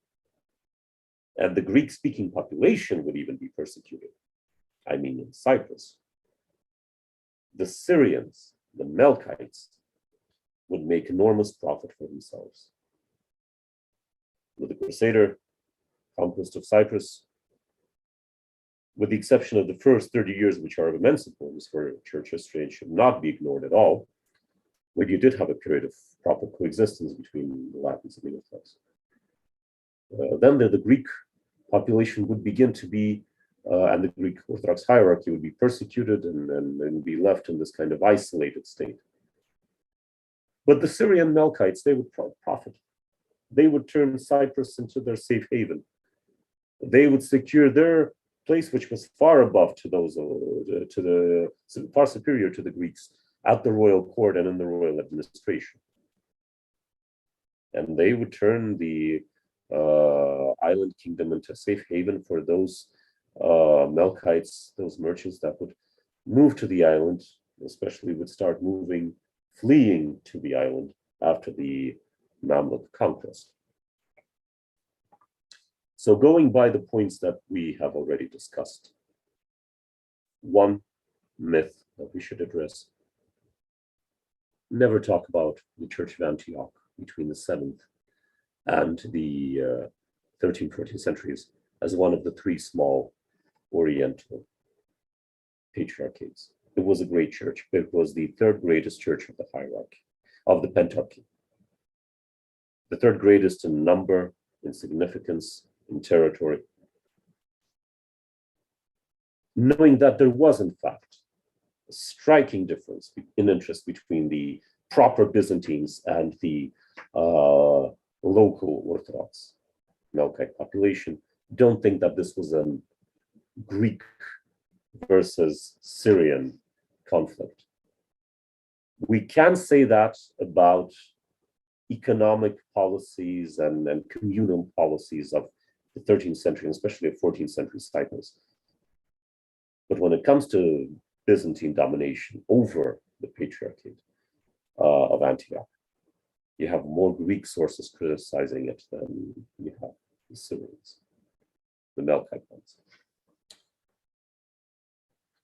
and the Greek-speaking population would even be persecuted, I mean in Cyprus, the Syrians, the Melkites, would make enormous profit for themselves. With the Crusader conquest of Cyprus, with the exception of the first 30 years, which are of immense importance for church history and should not be ignored at all, where you did have a period of proper coexistence between the Latins and the Orthodox. Then the Greek population would begin to be, and the Greek Orthodox hierarchy would be persecuted and be left in this kind of isolated state. But the Syrian Melkites, they would profit. They would turn Cyprus into their safe haven. They would secure their place, which was far above to those, far superior to the Greeks, at the royal court and in the royal administration. And they would turn the island kingdom into a safe haven for those Melkites, those merchants that would move to the island, especially would start fleeing to the island after the Mameluke conquest. So going by the points that we have already discussed, one myth that we should address: never talk about the Church of Antioch between the 7th and the 13th, 14th centuries as one of the 3 small Oriental patriarchates. It was a great church, but it was the 3rd greatest church of the hierarchy, of the Pentarchy. The 3rd greatest in number, in significance, in territory. Knowing that there was, in fact, a striking difference in interest between the proper Byzantines and the local Orthodox Melkite population, don't think that this was a Greek versus Syrian conflict. We can say that about economic policies and communal policies of the 13th century, especially of 14th century Cyprus. But when it comes to Byzantine domination over the Patriarchate of Antioch, you have more Greek sources criticizing it than you have the Syrians, the Melkite ones.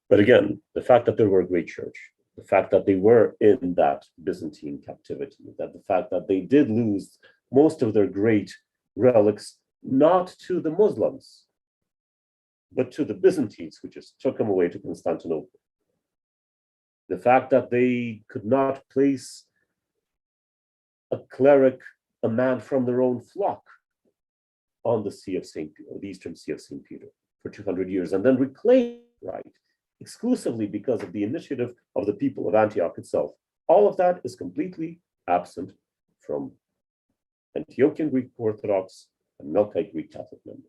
But again, the fact that they were a great church, the fact that they were in that Byzantine captivity, that the fact that they did lose most of their great relics, not to the Muslims, but to the Byzantines, who just took them away to Constantinople. The fact that they could not place a cleric, a man from their own flock, on the Sea of St. Peter, the Eastern Sea of St. Peter, for 200 years, and then reclaim right exclusively because of the initiative of the people of Antioch itself. All of that is completely absent from Antiochian Greek Orthodox and Melkite Greek Catholic members.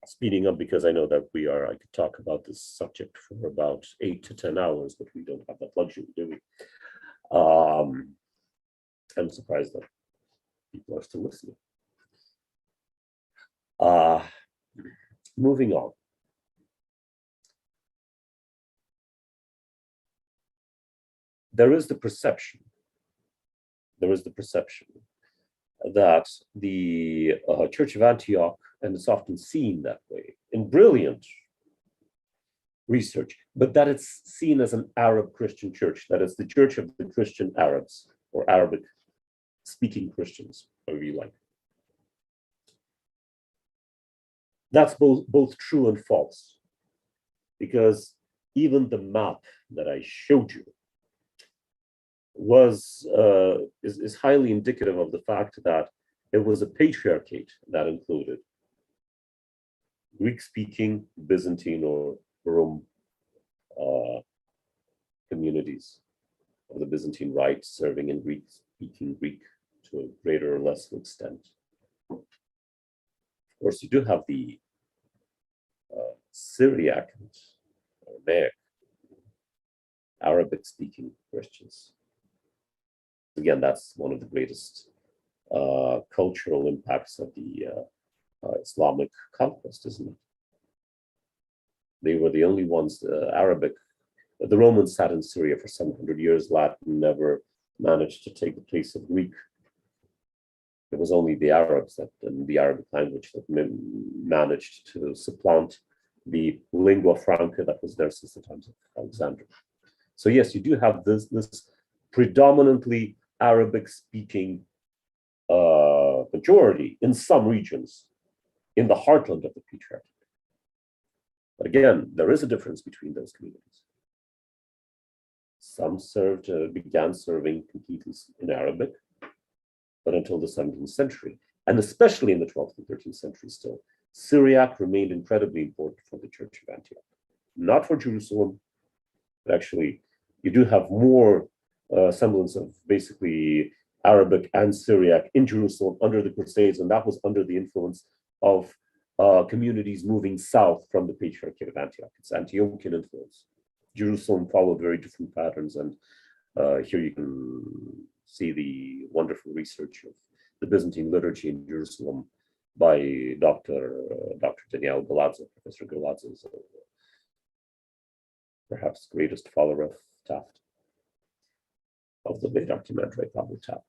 Speeding up because I know that I could talk about this subject for about 8 to 10 hours, but we don't have that luxury, do we? I'm surprised that people are still listening. Moving on. There is the perception that the Church of Antioch, and it's often seen that way in brilliant research, but that it's seen as an Arab Christian church, that it's the church of the Christian Arabs or Arabic Arabic-speaking Christians, however you like. That's both true and false, because even the map that I showed you is highly indicative of the fact that it was a patriarchate that included Greek-speaking Byzantine or Rome communities of the Byzantine Rite serving in Greek-speaking Greek to a greater or lesser extent. Of course, you do have the Syriac and Aramaic, Arabic-speaking Christians. Again, that's one of the greatest cultural impacts of the Islamic conquest, isn't it? They were the only ones, Arabic. The Romans sat in Syria for 700 years. Latin never managed to take the place of Greek. It was only the Arabs and the Arabic language that managed to supplant the lingua franca that was there since the times of Alexander. So yes, you do have this predominantly Arabic-speaking majority in some regions in the heartland of the Patriarchate. But again, there is a difference between those communities. Some began serving completely in Arabic, but until the 17th century, and especially in the 12th and 13th century still, Syriac remained incredibly important for the Church of Antioch. Not for Jerusalem, but actually you do have more semblance of basically Arabic and Syriac in Jerusalem under the Crusades, and that was under the influence of communities moving south from the Patriarchate of Antioch. It's Antiochian influence. Jerusalem followed very different patterns, and here you can see the wonderful research of the Byzantine liturgy in Jerusalem by Dr. Daniel Galadze. Professor Galadze is perhaps the greatest follower of Taft, of the late Archimandrite Pablo Taft.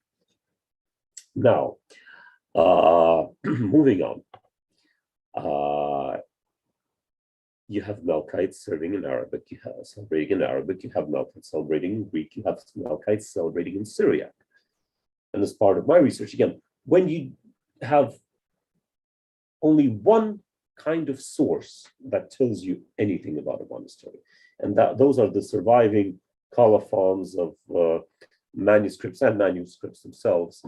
Now, moving on. You have Melkites serving in Arabic, you have celebrating in Arabic, you have Melkites celebrating in Greek, you have Melkites celebrating in Syriac. And as part of my research, again, when you have only one kind of source that tells you anything about a monastery, and those are the surviving colophons of manuscripts themselves.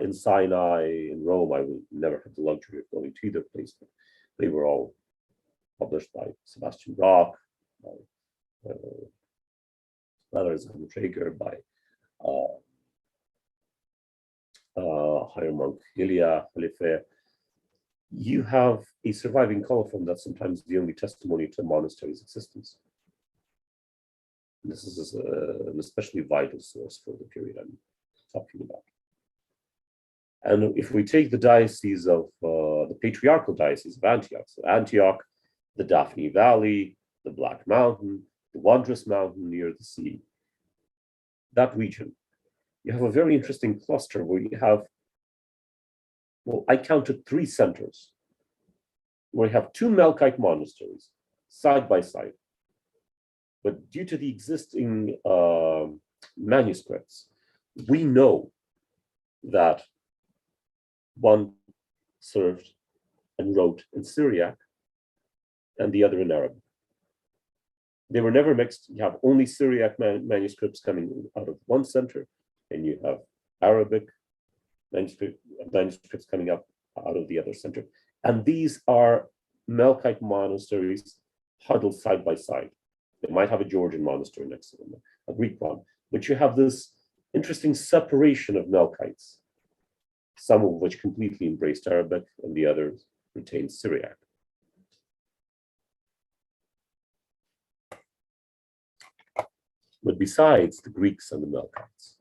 In Sinai, in Rome, I never had the luxury of going to either place, but they were all published by Sebastian Brock, by others, Traeger, by Higher Monk Ilya Khalife. You have a surviving colophon that's sometimes the only testimony to a monastery's existence. And this is an especially vital source for the period I'm talking about. And if we take the diocese of the patriarchal diocese of Antioch, so Antioch, the Daphne Valley, the Black Mountain, the Wondrous Mountain near the sea, that region, you have a very interesting cluster where you have, well, I counted 3 centers, where you have 2 Melkite monasteries side by side. But due to the existing manuscripts, we know that one served and wrote in Syriac and the other in Arabic. They were never mixed. You have only Syriac manuscripts coming out of one center, and you have Arabic manuscripts coming up out of the other center. And these are Melkite monasteries huddled side by side. They might have a Georgian monastery next to them, a Greek one, but you have this interesting separation of Melkites, some of which completely embraced Arabic and the others retained Syriac. But besides the Greeks and the Melkites,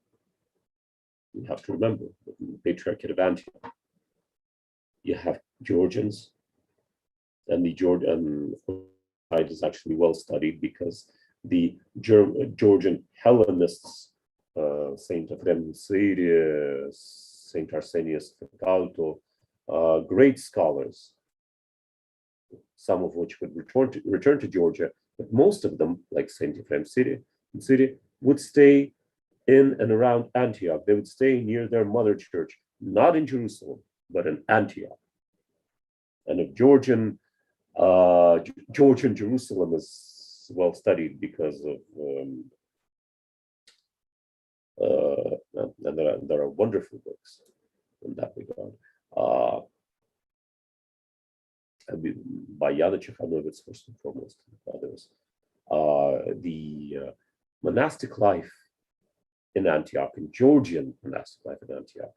you have to remember that in the Patriarchate of Antioch, you have Georgians, and the Georgian side is actually well studied because the Georgian Hellenists, Saint Ephrem Syria, Saint Arsenius Fecalto, great scholars, some of which would return to Georgia, but most of them, like Saint Ephrem Syria, would stay in and around Antioch. They would stay near their mother church, not in Jerusalem, but in Antioch. And if Georgian Jerusalem is well studied because of, and there are wonderful books in that regard. By Yana Chekhanovitz, first and foremost, others. The monastic life in Antioch, and Georgian monastic life in Antioch,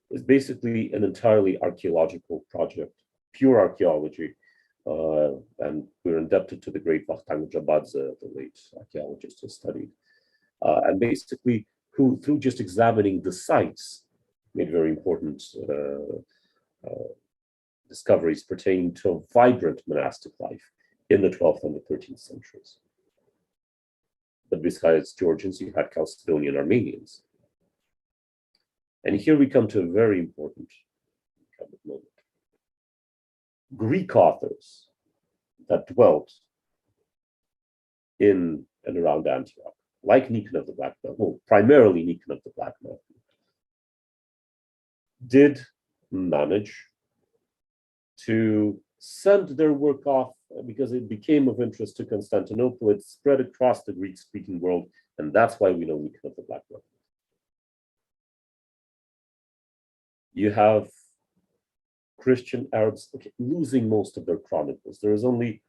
is basically an entirely archaeological project, pure archaeology, and we're indebted to the great Vakhtang Jabadze, the late archaeologist who studied, and basically who, through just examining the sites, made very important discoveries pertaining to a vibrant monastic life in the 12th and the 13th centuries. But besides Georgians, you had Chalcedonian Armenians. And here we come to a very important moment. Greek authors that dwelt in and around Antioch, like Nikon of the Black Belt, well, primarily Nikon of the Black Belt, did manage to send their work off because it became of interest to Constantinople. It spread across the Greek-speaking world, and that's why we know Nikon of the Black Belt. You have Christian Arabs losing most of their chronicles. There is only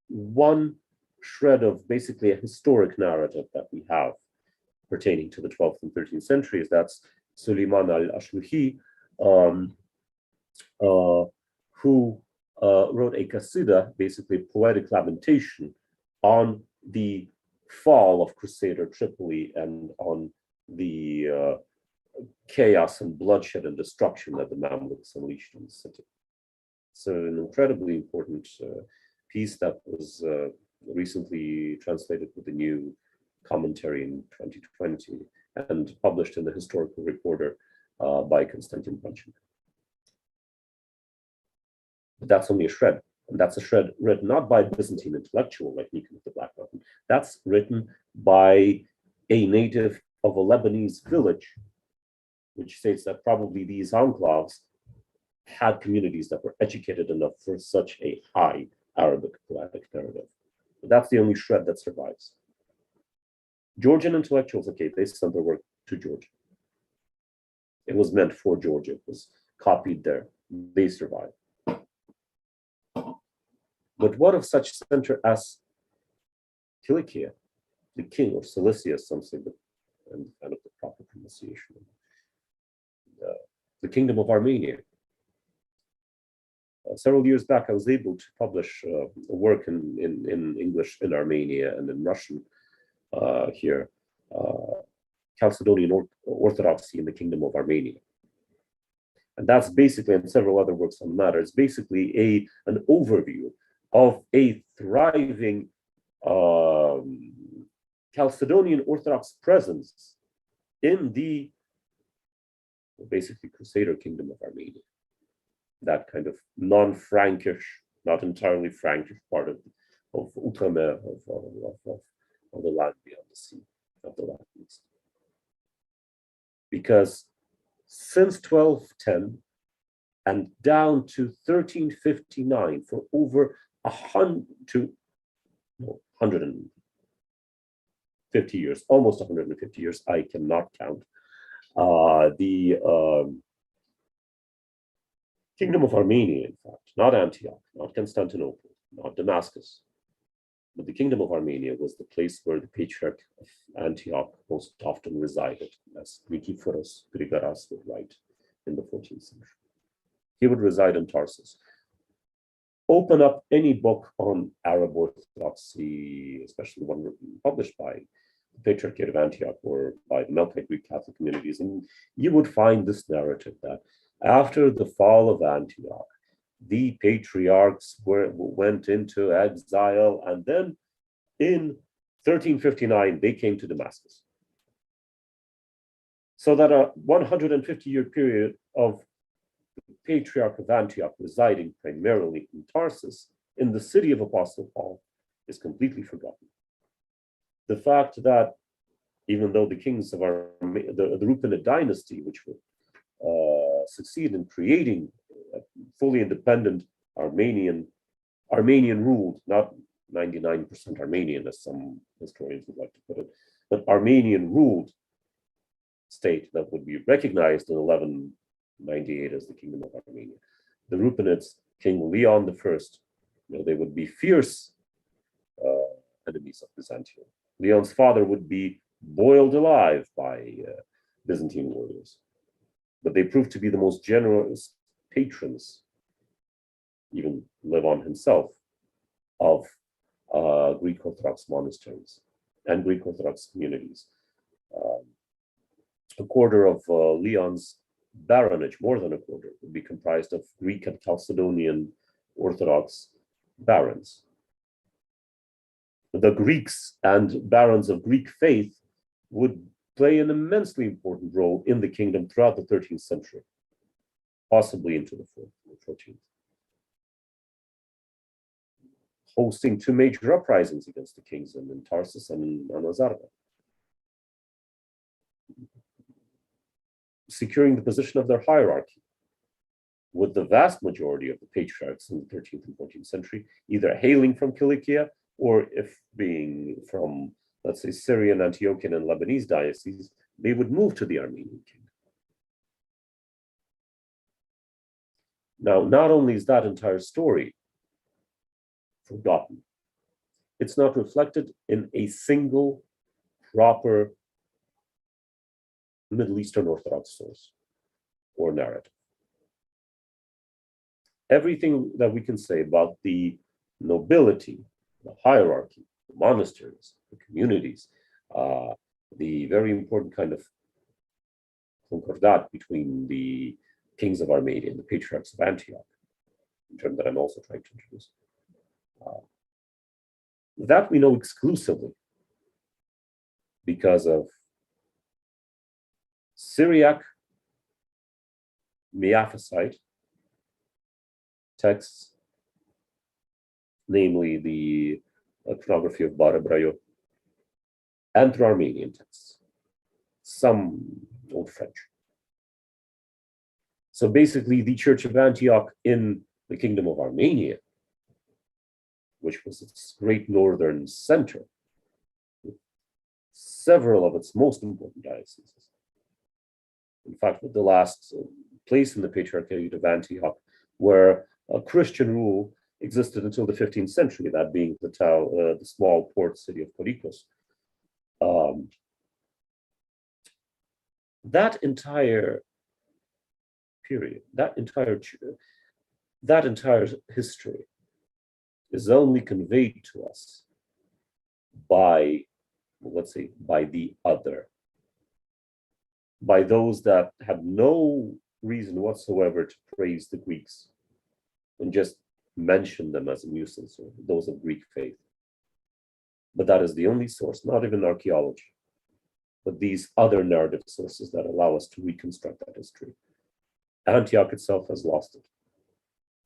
one shred of basically a historic narrative that we have pertaining to the 12th and 13th centuries. That's Suleiman al-Ashluhi, who wrote a qasida, basically poetic lamentation, on the fall of Crusader Tripoli and on the chaos and bloodshed and destruction that the Mamelukes unleashed in the city. So an incredibly important piece that was recently translated with a new commentary in 2020 and published in the Historical Reporter by Konstantin Panchenko. But that's only a shred, and that's a shred written not by a Byzantine intellectual like Nikon of the Black Mountain. That's written by a native of a Lebanese village, which states that probably these enclaves had communities that were educated enough for such a high Arabic poetic narrative. But that's the only shred that survives. Georgian intellectuals, okay, they sent their work to Georgia. It was meant for Georgia. It was copied there. They survived. But what of such center as Cilicia, the king, or Cilicia, some say, and kind of the proper pronunciation, the kingdom of Armenia. Several years back, I was able to publish a work in English in Armenia and in Russian here, Chalcedonian Orthodoxy in the Kingdom of Armenia. And that's basically, and several other works on the matter, it's basically an overview of a thriving Chalcedonian Orthodox presence in the basically Crusader Kingdom of Armenia. That kind of non-Frankish, not entirely Frankish part of Outremer, of the land beyond the sea, of the land east. Because since 1210 and down to 1359, for over 150 years, almost 150 years, I cannot count, the Kingdom of Armenia, in fact, not Antioch, not Constantinople, not Damascus, but the Kingdom of Armenia was the place where the Patriarch of Antioch most often resided, as Nikiforos Grigoras would write in the 14th century. He would reside in Tarsus. Open up any book on Arab Orthodoxy, especially one published by the Patriarchate of Antioch or by the Melkite Greek Catholic communities, and you would find this narrative that after the fall of Antioch, the patriarchs went into exile, and then in 1359, they came to Damascus. So that a 150-year period of the Patriarch of Antioch residing primarily in Tarsus, in the city of Apostle Paul, is completely forgotten. The fact that even though the kings of the Rupenid dynasty, which would succeed in creating a fully independent Armenian ruled, not 99% Armenian, as some historians would like to put it, but Armenian ruled state that would be recognized in 1198 as the Kingdom of Armenia. The Rupenids, King Leon I, they would be fierce enemies of Byzantium. Leon's father would be boiled alive by Byzantine warriors, but they proved to be the most generous patrons, even Leon himself, of Greek Orthodox monasteries and Greek Orthodox communities. A quarter of Leon's baronage, more than a quarter, would be comprised of Greek and Chalcedonian Orthodox barons. The Greeks and barons of Greek faith would play an immensely important role in the kingdom throughout the 13th century, possibly into the 14th. Hosting two major uprisings against the kings in Tarsus and in Anazarba. Securing the position of their hierarchy, with the vast majority of the patriarchs in the 13th and 14th century either hailing from Cilicia or, if being from, let's say, Syrian, Antiochian, and Lebanese dioceses, they would move to the Armenian kingdom. Now, not only is that entire story forgotten, it's not reflected in a single proper Middle Eastern Orthodox source or narrative. Everything that we can say about the nobility, the hierarchy, the monasteries, the communities, the very important kind of concordat between the kings of Armenia and the patriarchs of Antioch, a term that I'm also trying to introduce. That we know exclusively because of Syriac Miaphysite texts, namely the iconography of Barabrayo, and through Armenian texts, some Old French. So basically, the Church of Antioch in the Kingdom of Armenia, which was its great northern center, with several of its most important dioceses. In fact, the last place in the Patriarchate of Antioch where a Christian rule existed until the 15th century, that being the small port city of Korikos. That entire period, that entire history is only conveyed to us by, let's say, by the other, by those that had no reason whatsoever to praise the Greeks and just mention them as a nuisance, or those of Greek faith. But that is the only source, not even archaeology, but these other narrative sources that allow us to reconstruct that history. Antioch itself has lost it.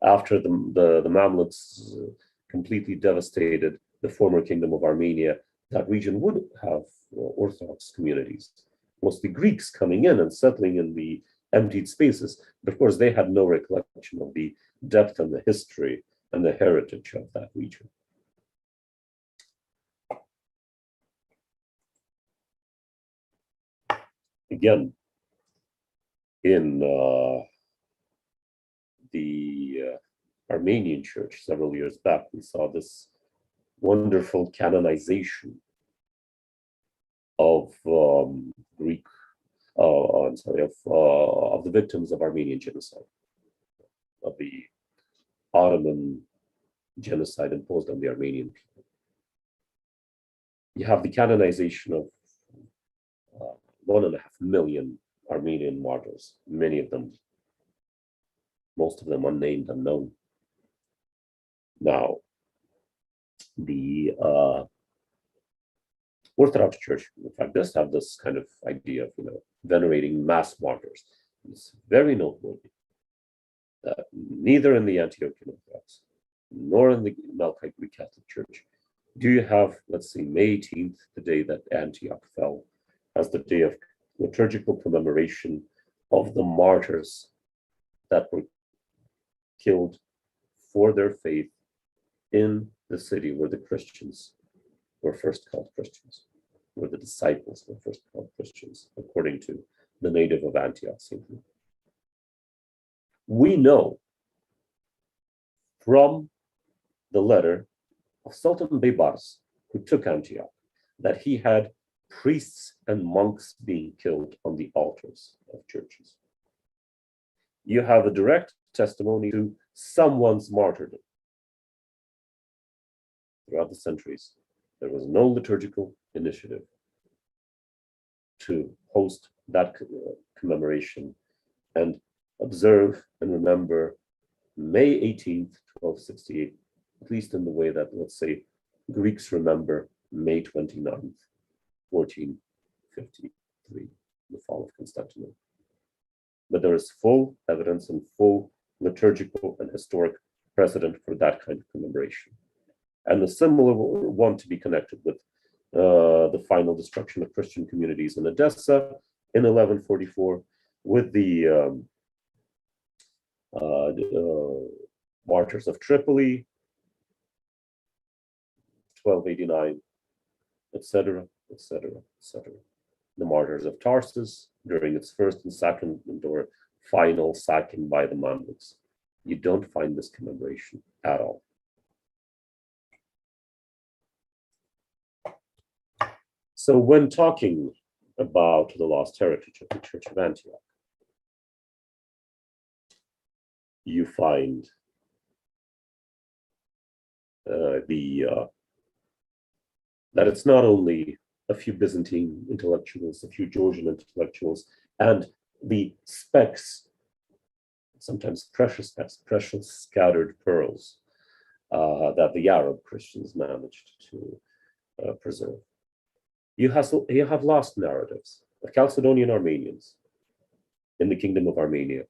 After the Mamelukes completely devastated the former Kingdom of Armenia, that region would have Orthodox communities, mostly Greeks coming in and settling in the emptied spaces. But of course, they had no recollection of the depth and the history and the heritage of that region. Again, in the Armenian Church several years back, we saw this wonderful canonization of Greek, of the victims of Armenian genocide, of the Ottoman genocide imposed on the Armenian people. You have the canonization of 1.5 million Armenian martyrs, many of them, most of them unnamed, unknown. Now, the Orthodox Church, in fact, does have this kind of idea of, venerating mass martyrs. It's very noteworthy that neither in the Antiochian Orthodox nor in the Melkite Greek Catholic Church do you have, let's say, May 18th, the day that Antioch fell, as the day of liturgical commemoration of the martyrs that were killed for their faith in the city where the Christians were first called Christians, where the disciples were first called Christians, according to the native of Antioch, simply. We know from the letter of Sultan Baybars, who took Antioch, that he had priests and monks being killed on the altars of churches. You have a direct testimony to someone's martyrdom. Throughout the centuries, there was no liturgical initiative to host that commemoration and observe and remember May 18th, 1268, at least in the way that, let's say, Greeks remember May 29th, 1453, the fall of Constantinople. But there is full evidence and full liturgical and historic precedent for that kind of commemoration. And the similar one to be connected with the final destruction of Christian communities in Edessa in 1144, with the martyrs of Tripoli, 1289, etc., etc., etc. The martyrs of Tarsus during its first and second or final sacking by the Mamelukes. You don't find this commemoration at all. So when talking about the lost heritage of the Church of Antioch, you find that it's not only a few Byzantine intellectuals, a few Georgian intellectuals, and the specks, sometimes precious specks, precious scattered pearls that the Arab Christians managed to preserve. You have lost narratives, the Chalcedonian Armenians in the Kingdom of Armenia,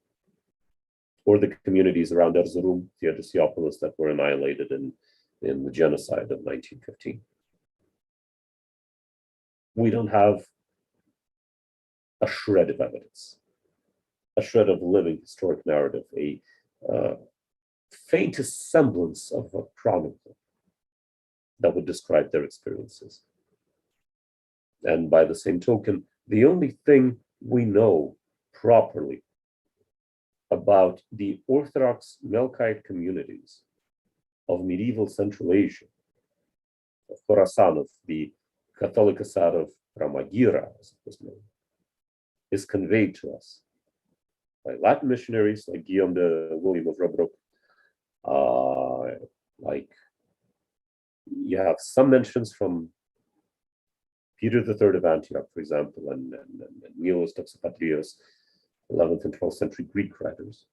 or the communities around Erzurum, Theodosiopolis, that were annihilated in the genocide of 1915. We don't have a shred of evidence, a shred of living historic narrative, a faintest semblance of a chronicle that would describe their experiences. And by the same token, the only thing we know properly about the Orthodox Melkite communities of medieval Central Asia, of Khorasan, of the Catholic Assad of Ramagira, as it was known, is conveyed to us by Latin missionaries like Guillaume de William of Rebrook. Like you have some mentions from Peter III of Antioch, for example, and Milos Toxopatrios, 11th and 12th century Greek writers.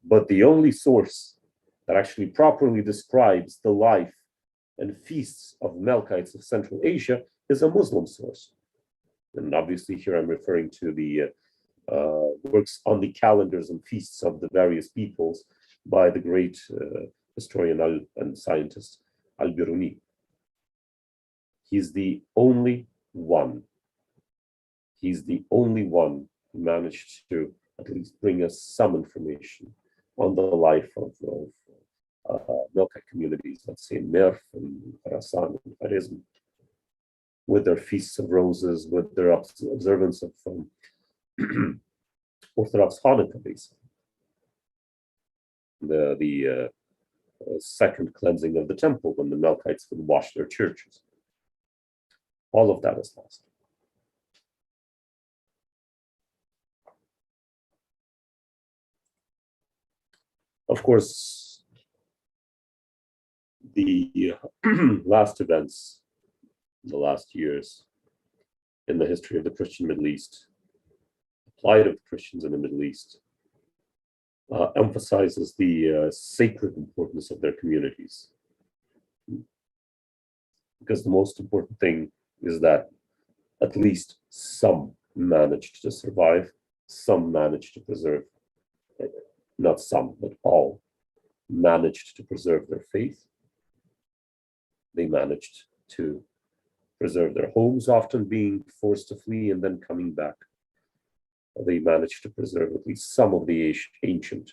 But the only source that actually properly describes the life and feasts of Melkites of Central Asia is a Muslim source. And obviously here I'm referring to the works on the calendars and feasts of the various peoples by the great historian and scientist Al-Biruni. He's the only one. He's the only one who managed to at least bring us some information on the life of Melkite communities, let's say in Merv and Khorasan and Kharizm, with their feasts of roses, with their observance of Orthodox Hanukkah, basically. The second cleansing of the temple when the Melkites would wash their churches. All of that is lost. Of course, the last events, the last years in the history of the Christian Middle East, the plight of the Christians in the Middle East, emphasizes the sacred importance of their communities. Because the most important thing is that at least some managed to survive, some managed to preserve, not some, but all managed to preserve their faith. They managed to preserve their homes, often being forced to flee and then coming back. They managed to preserve at least some of the ancient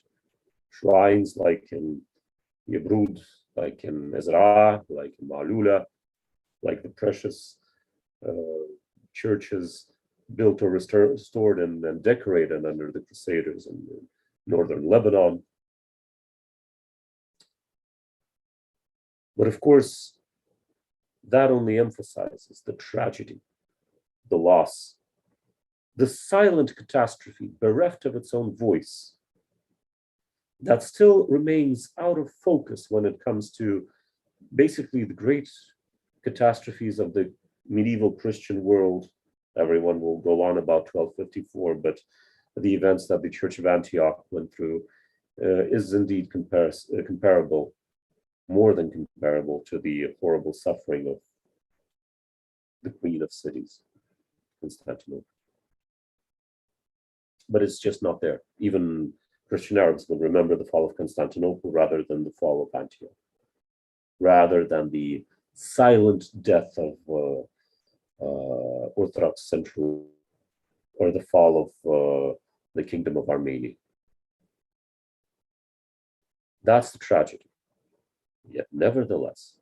shrines, like in Yebrud, like in Ezra, like in Malula, like the precious churches built or restored and decorated under the Crusaders in northern Lebanon. But of course, that only emphasizes the tragedy, the loss, the silent catastrophe bereft of its own voice that still remains out of focus when it comes to basically the great catastrophes of the medieval Christian world. Everyone will go on about 1254, but the events that the Church of Antioch went through is indeed comparable, more than comparable, to the horrible suffering of the Queen of Cities, Constantinople. But it's just not there. Even Christian Arabs will remember the fall of Constantinople rather than the fall of Antioch, rather than the silent death of Orthodox Central, or the fall of the Kingdom of Armenia. That's the tragedy. Yet nevertheless,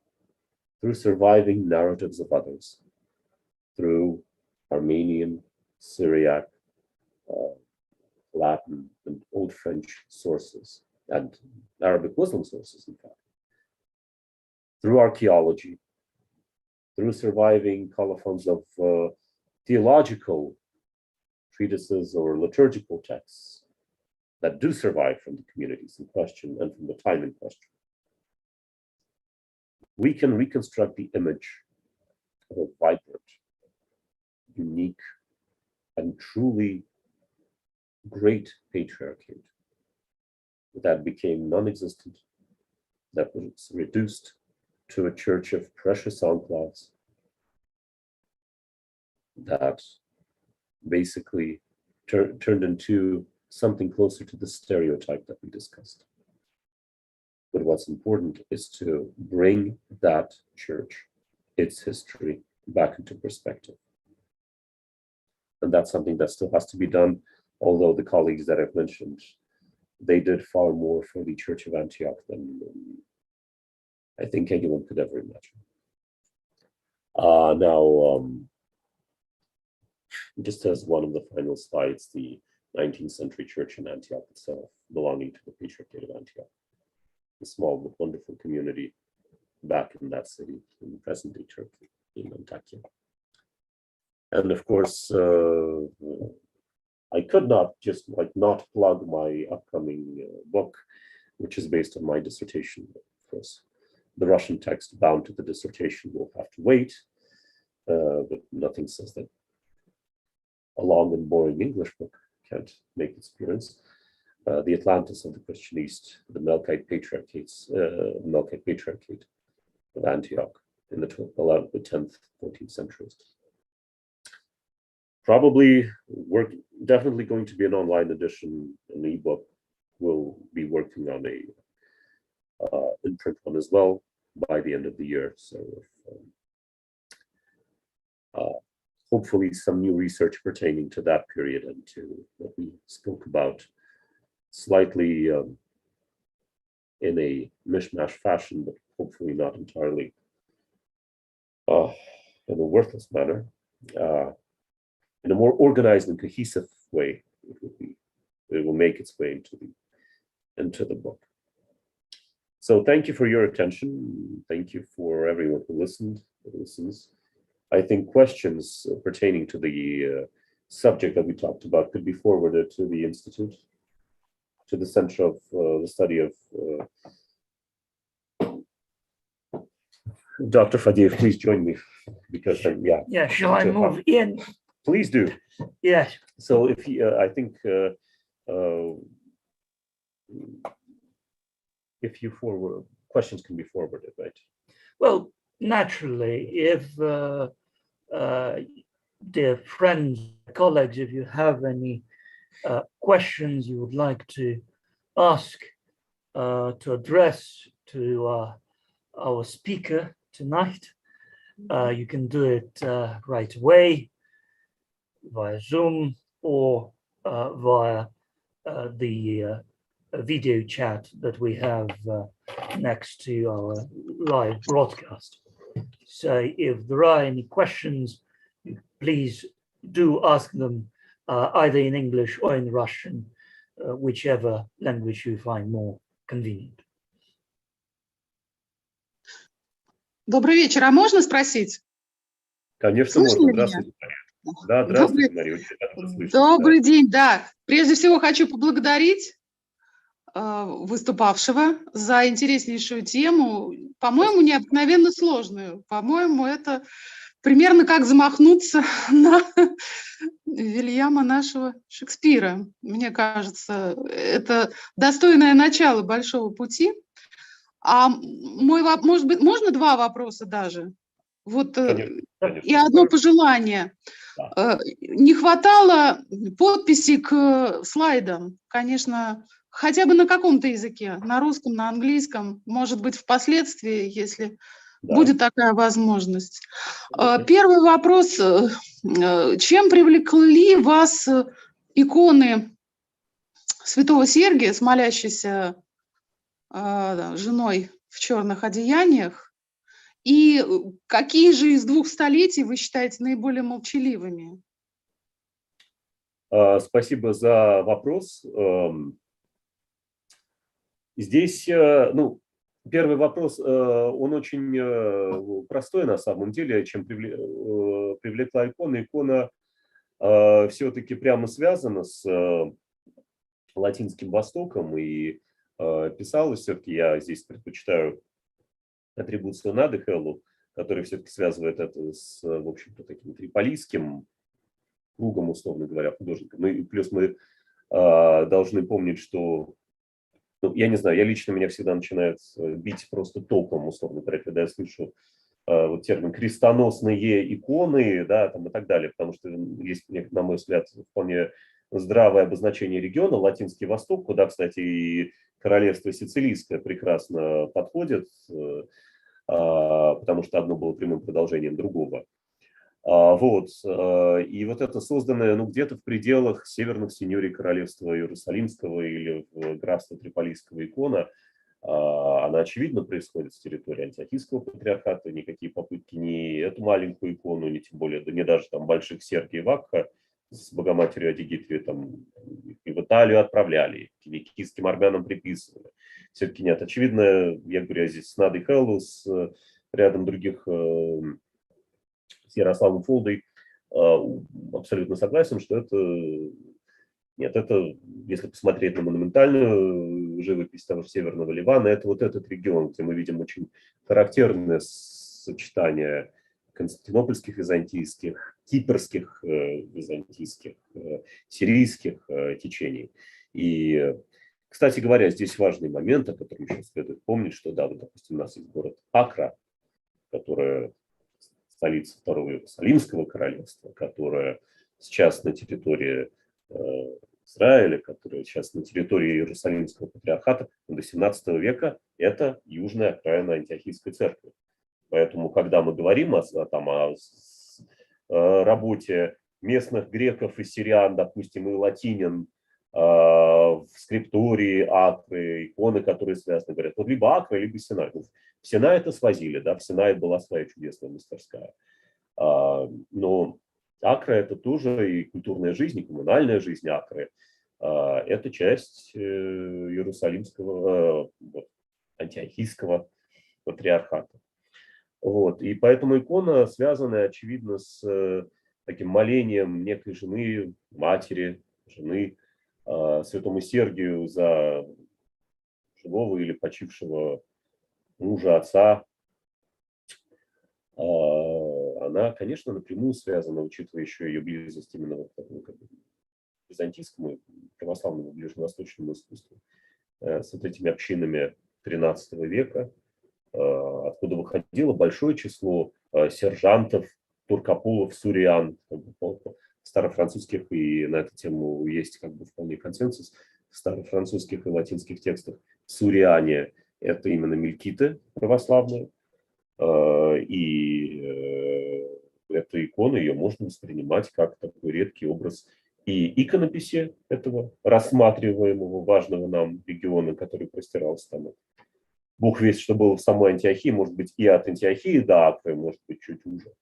through surviving narratives of others, through Armenian, Syriac, Latin, and Old French sources, and Arabic Muslim sources, in fact, through archaeology, through surviving colophons of theological treatises or liturgical texts that do survive from the communities in question and from the time in question, we can reconstruct the image of a vibrant, unique, and truly great patriarchate that became non-existent, that was reduced to a church of precious enclaves, that basically turned into something closer to the stereotype that we discussed. But what's important is to bring that church, its history, back into perspective. And that's something that still has to be done, although the colleagues that I've mentioned, they did far more for the Church of Antioch than I think anyone could ever imagine. Now, just as one of the final slides, the 19th century church in Antioch itself, belonging to the Patriarchate of Antioch, a small but wonderful community back in that city in present-day Turkey, in Antakya. And of course, I could not just not plug my upcoming book, which is based on my dissertation. Of course, the Russian text bound to the dissertation will have to wait, but nothing says that a long and boring English book can't make its appearance. The Atlantis of the Christian East, the Melkite Patriarchate of Antioch in the 10th, 14th centuries. Probably definitely going to be an online edition, an ebook. We'll be working on a in-print one as well by the end of the year. So hopefully some new research pertaining to that period and to what we spoke about, slightly in a mishmash fashion, but hopefully not entirely in a worthless manner. In a more organized and cohesive way, it will make its way into the book. So thank you for your attention. Thank you for everyone who listens. I think questions pertaining to the subject that we talked about could be forwarded to the Institute, to the Center of the Study of Dr. Fadiev. Please join me, because yeah. Shall I move in? Please do. Yes. So if you, I think if you forward, questions can be forwarded, right? Well, naturally, if dear friends, colleagues, if you have any questions you would like to ask, to address to our speaker tonight, You can do it right away via Zoom or via the video chat that we have next to our live broadcast. So if there are any questions, please do ask them either in English or in Russian, whichever language you find more convenient. Добрый вечер. А можно спросить? Конечно, можно. Здравствуйте, Мария. Да, здравствуйте, Мария. Очень рад вас слышать. Добрый день, да. Прежде всего хочу поблагодарить выступавшего за интереснейшую тему, по-моему, необыкновенно сложную. По-моему, это примерно как замахнуться на Вильяма нашего Шекспира. Мне кажется, это достойное начало большого пути. А может быть, можно два вопроса даже? Вот Конечно. И одно пожелание. Да. Не хватало подписи к слайдам, конечно, хотя бы на каком-то языке, на русском, на английском, может быть, впоследствии, если будет такая возможность. Первый вопрос. Чем привлекли вас иконы святого Сергия с молящейся женой в черных одеяниях? И какие же из двух столетий вы считаете наиболее молчаливыми? Спасибо за вопрос. Здесь, ну, первый вопрос, он очень простой на самом деле, чем привлекла икона. Икона все-таки прямо связана с Латинским Востоком и писалась все-таки, я здесь предпочитаю атрибуцию надыхелу, который все-таки связывает это с, в общем-то, таким триполийским кругом, условно говоря, художником. Ну и плюс мы должны помнить, что, ну, я не знаю, меня всегда начинает бить просто током, условно говоря, когда я слышу вот термин крестоносные иконы, да, там и так далее, потому что есть, на мой взгляд, вполне здравое обозначение региона, Латинский Восток, куда, кстати, и королевство Сицилийское прекрасно подходит, потому что одно было прямым продолжением другого. Вот. И вот это созданное, ну, где-то в пределах северных сеньорий королевства Иерусалимского или графства Триполийского икона, она, очевидно, происходит с территории Антиохийского патриархата. Никакие попытки ни эту маленькую икону, ни тем более, да не даже там больших Сергия и Вакха с Богоматерью Адигитрию там и в Италию отправляли, и финикийским армянам приписывали. Все-таки нет. Очевидно, я говорю, здесь с Надой Хэллу, с рядом других, с Ярославом Фолдой, абсолютно согласен, что это... Нет, это, если посмотреть на монументальную живопись того же Северного Ливана, это вот этот регион, где мы видим очень характерное сочетание константинопольских византийских, кипрских византийских, сирийских течений. И, кстати говоря, здесь важный момент, о котором еще следует помнить, что, да, вот, допустим, у нас есть город Акра, которая столица Второго Иерусалимского королевства, которая сейчас на территории Израиля, которая сейчас на территории Иерусалимского патриархата, до 17 века это южная окраина Антиохийской церкви. Поэтому, когда мы говорим о работе местных греков и сириян, допустим, и латинин в скриптории Акры, иконы, которые связаны, говорят, вот либо Акра, либо Синай. Ну, в Синай это свозили, да, в Синае была своя чудесная мастерская. Но Акра – это тоже и культурная жизнь, и коммунальная жизнь Акры. Это часть Иерусалимского, Антиохийского патриархата. Вот. И поэтому икона связана, очевидно, с таким молением некой жены, матери, жены, святому Сергию за живого или почившего мужа, отца. Она, конечно, напрямую связана, учитывая еще ее близость именно к византийскому, православному, ближневосточному искусству, с вот этими общинами XIII века, откуда выходило большое число сержантов, туркополов, суриан, старофранцузских, и на эту тему есть как бы вполне консенсус в старофранцузских и латинских текстах. Суриане – это именно мелькиты православные, И эта икона, ее можно воспринимать как такой редкий образ и иконописи этого рассматриваемого важного нам региона, который простирался там. Бог весть, что было в самой Антиохии, может быть, и от Антиохии до Акры, может быть, чуть уже,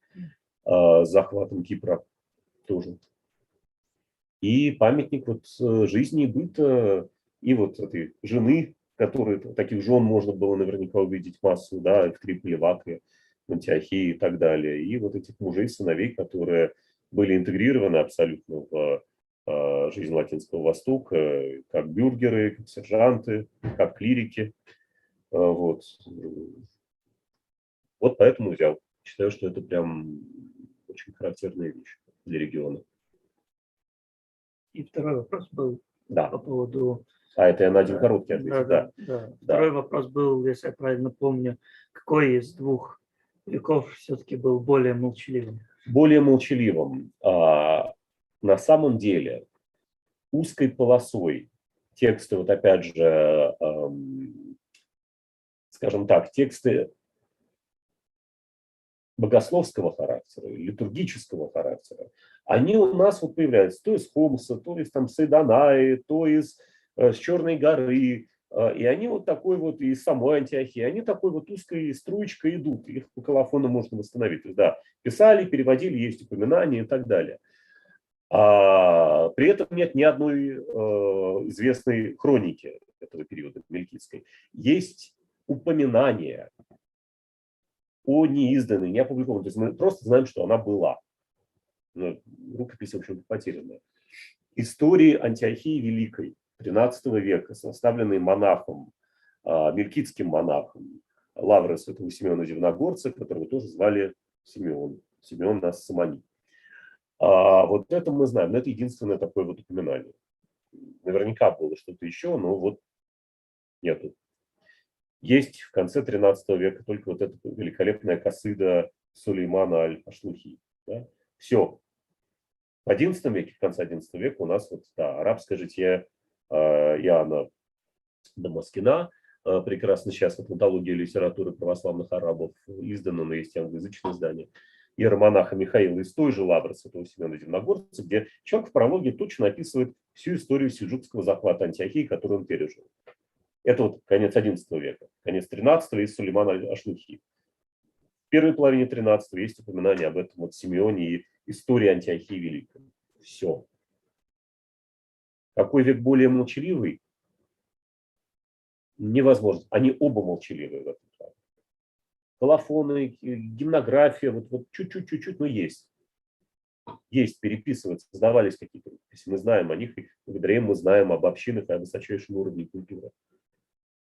с захватом Кипра тоже. И памятник вот жизни и быта, и вот этой жены, которые, таких жен можно было наверняка увидеть массу, да, в Триполи, в Акре, в Антиохии и так далее. И вот этих мужей, сыновей, которые были интегрированы абсолютно в жизнь Латинского Востока, как бюргеры, как сержанты, как клирики. Вот. Вот поэтому взял. Считаю, что это прям очень характерная вещь для региона. И второй вопрос был Да. по поводу... Это я на один короткий ответил, да. Второй вопрос был, если я правильно помню, какой из двух веков все-таки был более молчаливым? Более молчаливым. На самом деле узкой полосой тексты, вот опять же, скажем так, тексты богословского характера, литургического характера, они у нас вот появляются то из Хомса, то из там Сайданаи, то из с Черной горы, и они вот такой вот из самой Антиохии, они такой вот узкой струечкой идут, их по колофону можно восстановить. То есть, да, писали, переводили, есть упоминания и так далее. При этом нет ни одной известной хроники этого периода мелкитской. Есть упоминания о неизданной, не опубликованной. То есть мы просто знаем, что она была. Но рукопись, в общем-то, потерянная. Истории Антиохии Великой XIII века, составленные монахом, мелкитским монахом Лавры святого Симеона Дивногорца, которого тоже звали Симеон. Симеон нас Самонит. Вот это мы знаем, но это единственное такое вот упоминание. Наверняка было что-то еще, но вот нету. Есть в конце XIII века только вот эта великолепная касыда Сулеймана аль-Ашлухи. Да? Все. В XI веке, в конце XI века у нас вот, да, арабское житие Иоанна Дамаскина, прекрасно сейчас вот антология литературы православных арабов издана, но есть и англоязычное издание. Иеромонаха Михаила из той же Лавры святого Симеона Дивногорца, где человек в прологе точно описывает всю историю сельджукского захвата Антиохии, которую он пережил. Это вот конец XI века, конец XIII из Сулеймана аль-Ашлухи. В первой половине XIII есть упоминание об этом вот Симеоне и истории Антиохии Великой. Все. Какой век более молчаливый? Невозможно. Они оба молчаливые в этом плане. Колофоны, гимнография, вот чуть-чуть, но есть. Есть, переписываются, создавались какие-то рукописи. Мы знаем о них, и благодаря им мы знаем об общинах и о высочайшем уровне культуры.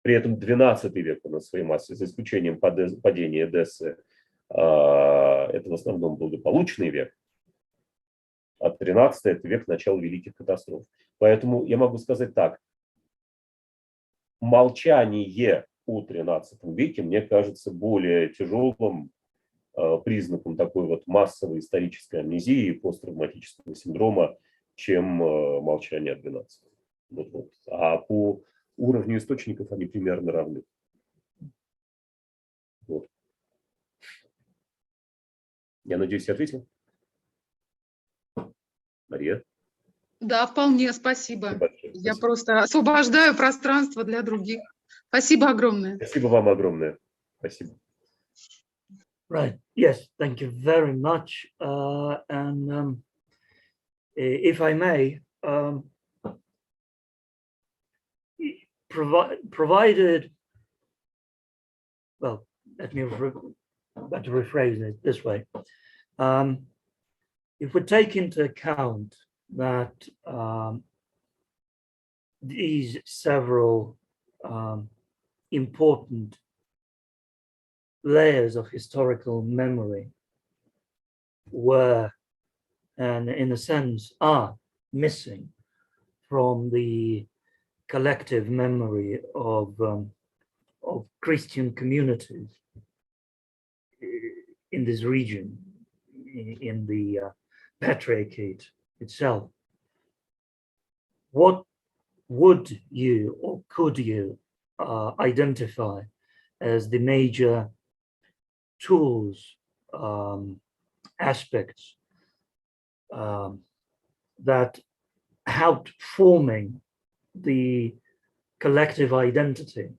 При этом XII век у нас в своей массе, за исключением падения Эдессы, это в основном благополучный век, а XIII – это век начала великих катастроф. Поэтому я могу сказать так, молчание о XIII веке мне кажется более тяжелым признаком такой вот массовой исторической амнезии и посттравматического синдрома, чем молчание о XII. Вот. А по уровню источников они примерно равны. Вот. Я надеюсь, я ответил. Мария? Да, вполне, спасибо. Спасибо. Я просто освобождаю пространство для других. Спасибо огромное. Спасибо вам огромное. Спасибо. Right. Yes, thank you very much. If I may, provided, well, let me better rephrase it this way. If we take into account that these several important layers of historical memory were, and in a sense are, missing from the collective memory of Christian communities in this region, in the Patriarchate itself. What would you or could you identify as the major tools, aspects that helped forming the collective identity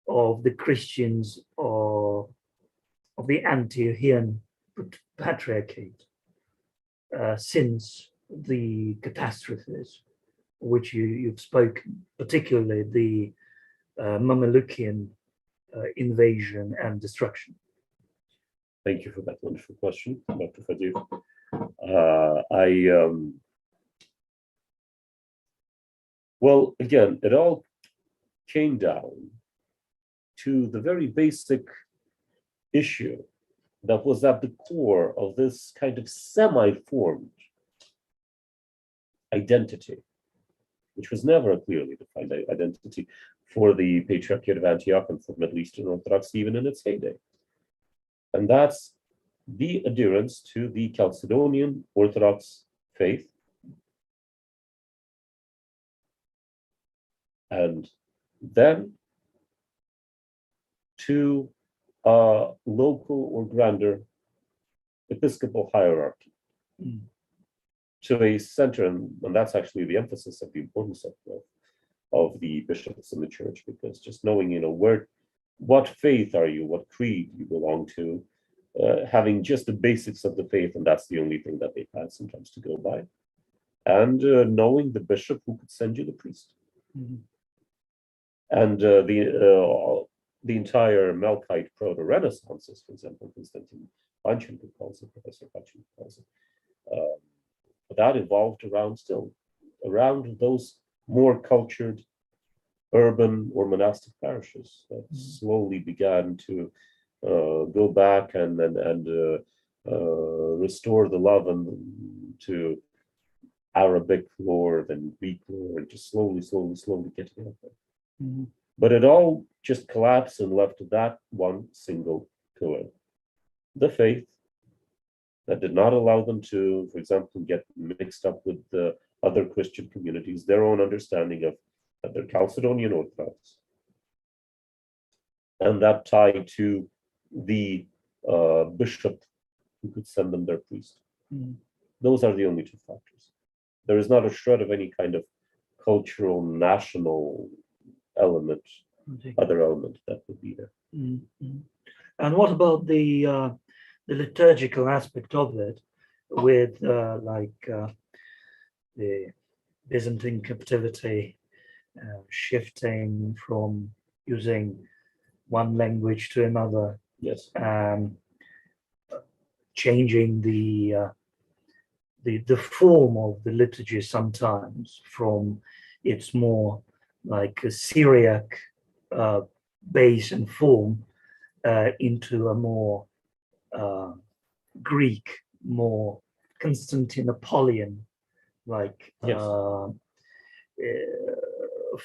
of the Christians of the Antiochian Patriarchate since the catastrophes which you've spoken, particularly the Mamelukian invasion and destruction. Thank you for that wonderful question, Dr. Fadil. Well, again, it all came down to the very basic issue that was at the core of this kind of semi-formed identity, which was never a clearly defined identity for the Patriarchate of Antioch and for Middle Eastern Orthodox, even in its heyday. And that's the adherence to the Chalcedonian Orthodox faith, and then to a local or grander episcopal hierarchy, to a center, and that's actually the emphasis of the importance of the bishops in the church, because just knowing, what faith are you, what creed you belong to, having just the basics of the faith, and that's the only thing that they've had sometimes to go by, and knowing the bishop who could send you the priest. Mm-hmm. And the entire Melkite proto-Renaissance, for example, Constantine Panchenko calls it, Professor Panchenko calls it, that evolved around those more cultured urban or monastic parishes that slowly began to go back and restore the love to Arabic lore, then Greek lore, and just slowly get together. Mm-hmm. But it all just collapsed and left that one single pillar, the faith, that did not allow them to, for example, get mixed up with the other Christian communities, their own understanding of their Chalcedonian Orthodox, and that tie to the bishop who could send them their priest. Mm-hmm. Those are the only two factors. There is not a shred of any kind of cultural, national element, other element that would be there. Mm-hmm. And what about the liturgical aspect of it, with the Byzantine captivity, shifting from using one language to another? Yes. Changing the form of the liturgy sometimes from its more like a Syriac base and form into a more Greek, more Constantinopolitan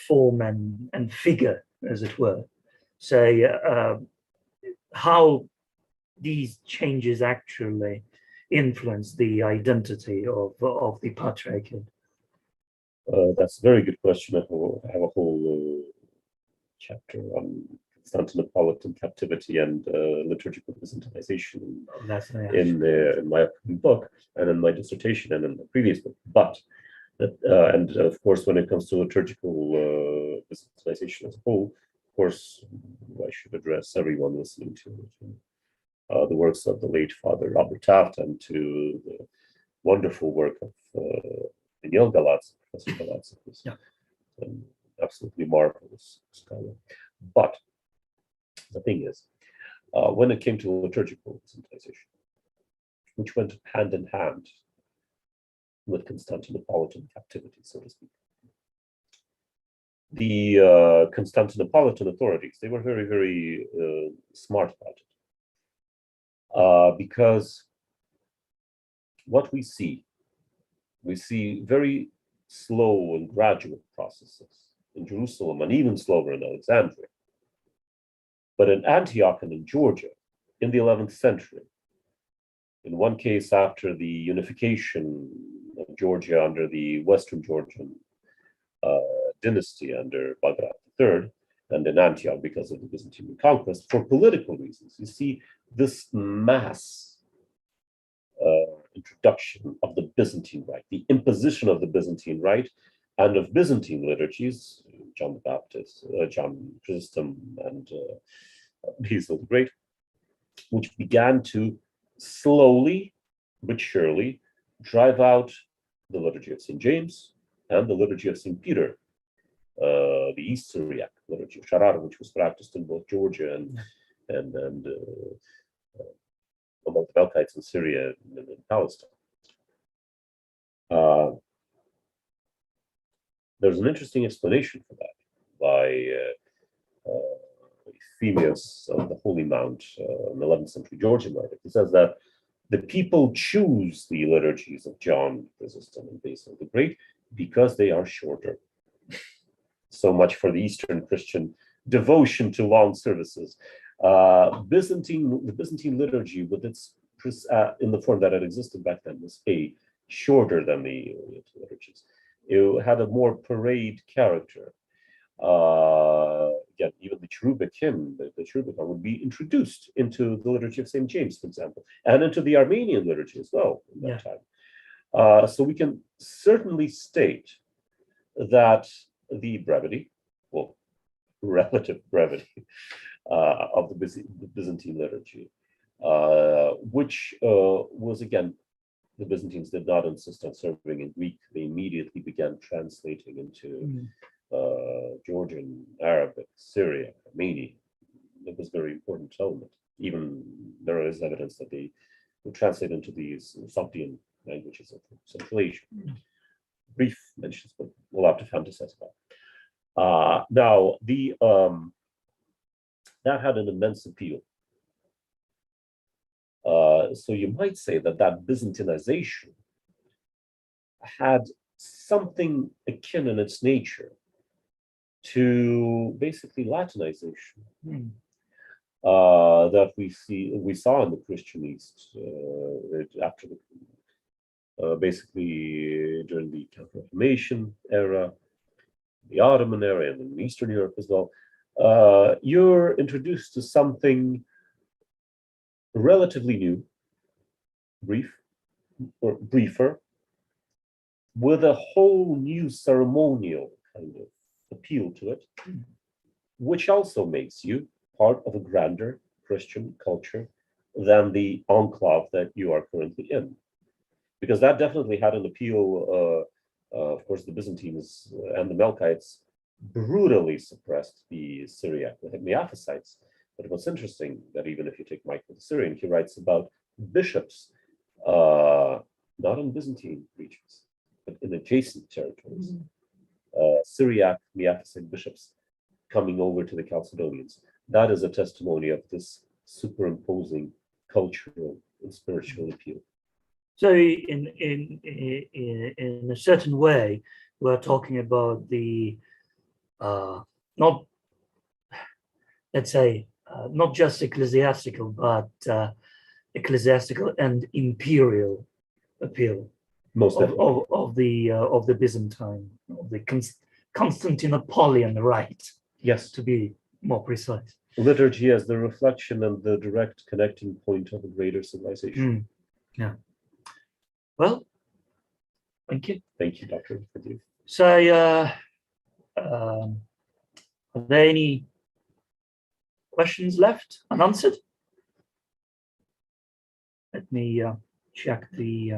form and figure, as it were. So how these changes actually influence the identity of the Patriarchate? That's a very good question. I have a whole chapter on Constantinopolitan captivity and liturgical Byzantinization in my upcoming book, and in my dissertation, and in the previous book. But and of course, when it comes to liturgical Byzantinization as a whole, of course, I should address everyone listening to the works of the late Father Robert Taft, and to the wonderful work of Daniel Galatz, Professor Galatz, who's an absolutely marvelous scholar. But the thing is, when it came to liturgical Byzantinization, which went hand in hand with Constantinopolitan captivity, so to speak, the Constantinopolitan authorities, they were very, very smart about it. Because what we see very slow and gradual processes in Jerusalem, and even slower in Alexandria. But in Antioch and in Georgia, in the 11th century, in one case after the unification of Georgia under the Western Georgian dynasty under Bagrat III, and in Antioch because of the Byzantine conquest for political reasons. You see this mass introduction of the Byzantine rite, the imposition of the Byzantine rite and of Byzantine liturgies, John the Baptist, John Chrysostom, and Basil the Great, which began to slowly but surely drive out the liturgy of St. James and the liturgy of St. Peter, the East Syriac liturgy of Sharar, which was practiced in both Georgia and among the Melkites in Syria and in Palestine. There's an interesting explanation for that by Euphemius of the Holy Mount, an 11th century Georgian writer. He says that the people choose the liturgies of John, Chrysostom, and Basil the Great because they are shorter. So much for the Eastern Christian devotion to long services. The Byzantine liturgy, with its in the form that it existed back then, was shorter than the liturgies. It had a more parade character. Again, even the cherubic hymn, the cherubic hymn would be introduced into the liturgy of St. James, for example, and into the Armenian liturgy as well in that time. So we can certainly state that the brevity, well, relative brevity of the Byzantine liturgy, which was, again, the Byzantines did not insist on serving in Greek. They immediately began translating into Georgian, Arabic, Syriac, Armenian. It was a very important element. Even there is evidence that they would translate into these Sogdian languages of Central Asia. Brief mentions, but we'll have to fantasize about. Now, that had an immense appeal. So you might say that Byzantinization had something akin in its nature to basically Latinization that we saw in the Christian East after basically during the Counter-Reformation era, the Ottoman era, and in Eastern Europe as well. You're introduced to something relatively new, briefer, with a whole new ceremonial kind of appeal to it, which also makes you part of a grander Christian culture than the enclave that you are currently in. Because that definitely had an appeal. Of course, the Byzantines and the Melkites brutally suppressed the Syriac, the Miaphysites. But what's interesting that even if you take Michael the Syrian, he writes about bishops, not in Byzantine regions, but in adjacent territories. Syriac, Miaphysite bishops coming over to the Chalcedonians. That is a testimony of this superimposing cultural and spiritual appeal. So in a certain way, we're talking about the not, let's say, not just ecclesiastical, but ecclesiastical and imperial appeal of the Byzantine, of the Constantinopolitan rite. Yes, to be more precise. Liturgy as the reflection and the direct connecting point of a greater civilization. Yeah. Well, thank you. Thank you, Dr. Fadil. So, are there any questions left unanswered? Let me check the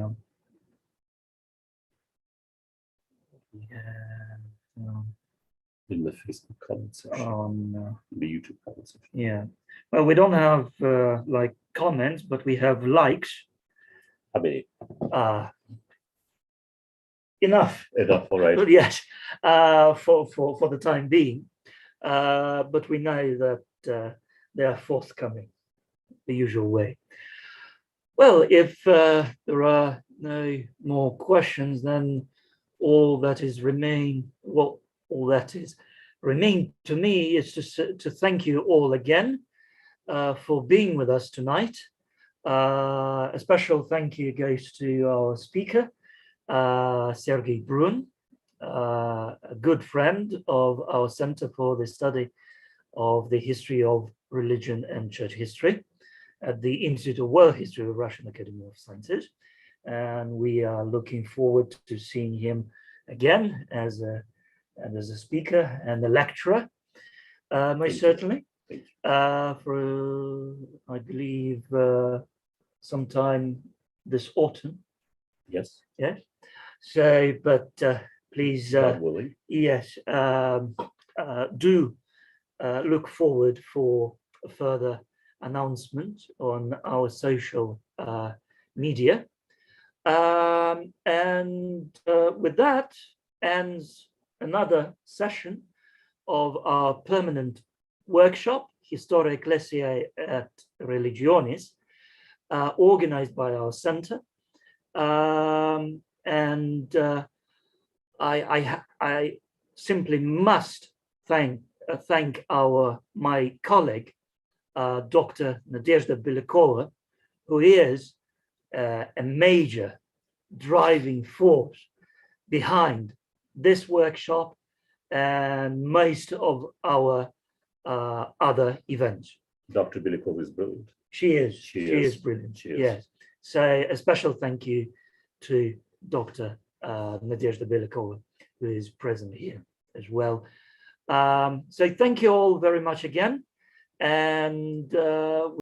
in the Facebook comment section, on the YouTube comment section. Yeah. Well, we don't have like comments, but we have likes. How many? Enough. Enough, all right. Yes, for the time being. But we know that they are forthcoming the usual way. Well, if there are no more questions, then all that remain to me is to thank you all again for being with us tonight. A special thank you goes to our speaker, Sergei Brun, a good friend of our Center for the Study of the history of religion and church history at the Institute of World History of Russian Academy of Sciences. And we are looking forward to seeing him again as a speaker and a lecturer, most certainly, for, I believe, sometime this autumn. Yes. Yes. So, but please, yes, do look forward for a further announcement on our social media. And with that ends another session of our permanent workshop, Historia Ecclesiae et Religionis, organized by our center. And I simply must thank my colleague, Dr. Nadezhda Belikova, who is a major driving force behind this workshop and most of our other events. Dr. Belikova is brilliant. She is brilliant. She is. Yes. So a special thank you to Dr. Nadezhda Belikova, who is present here as well. So thank you all very much again. And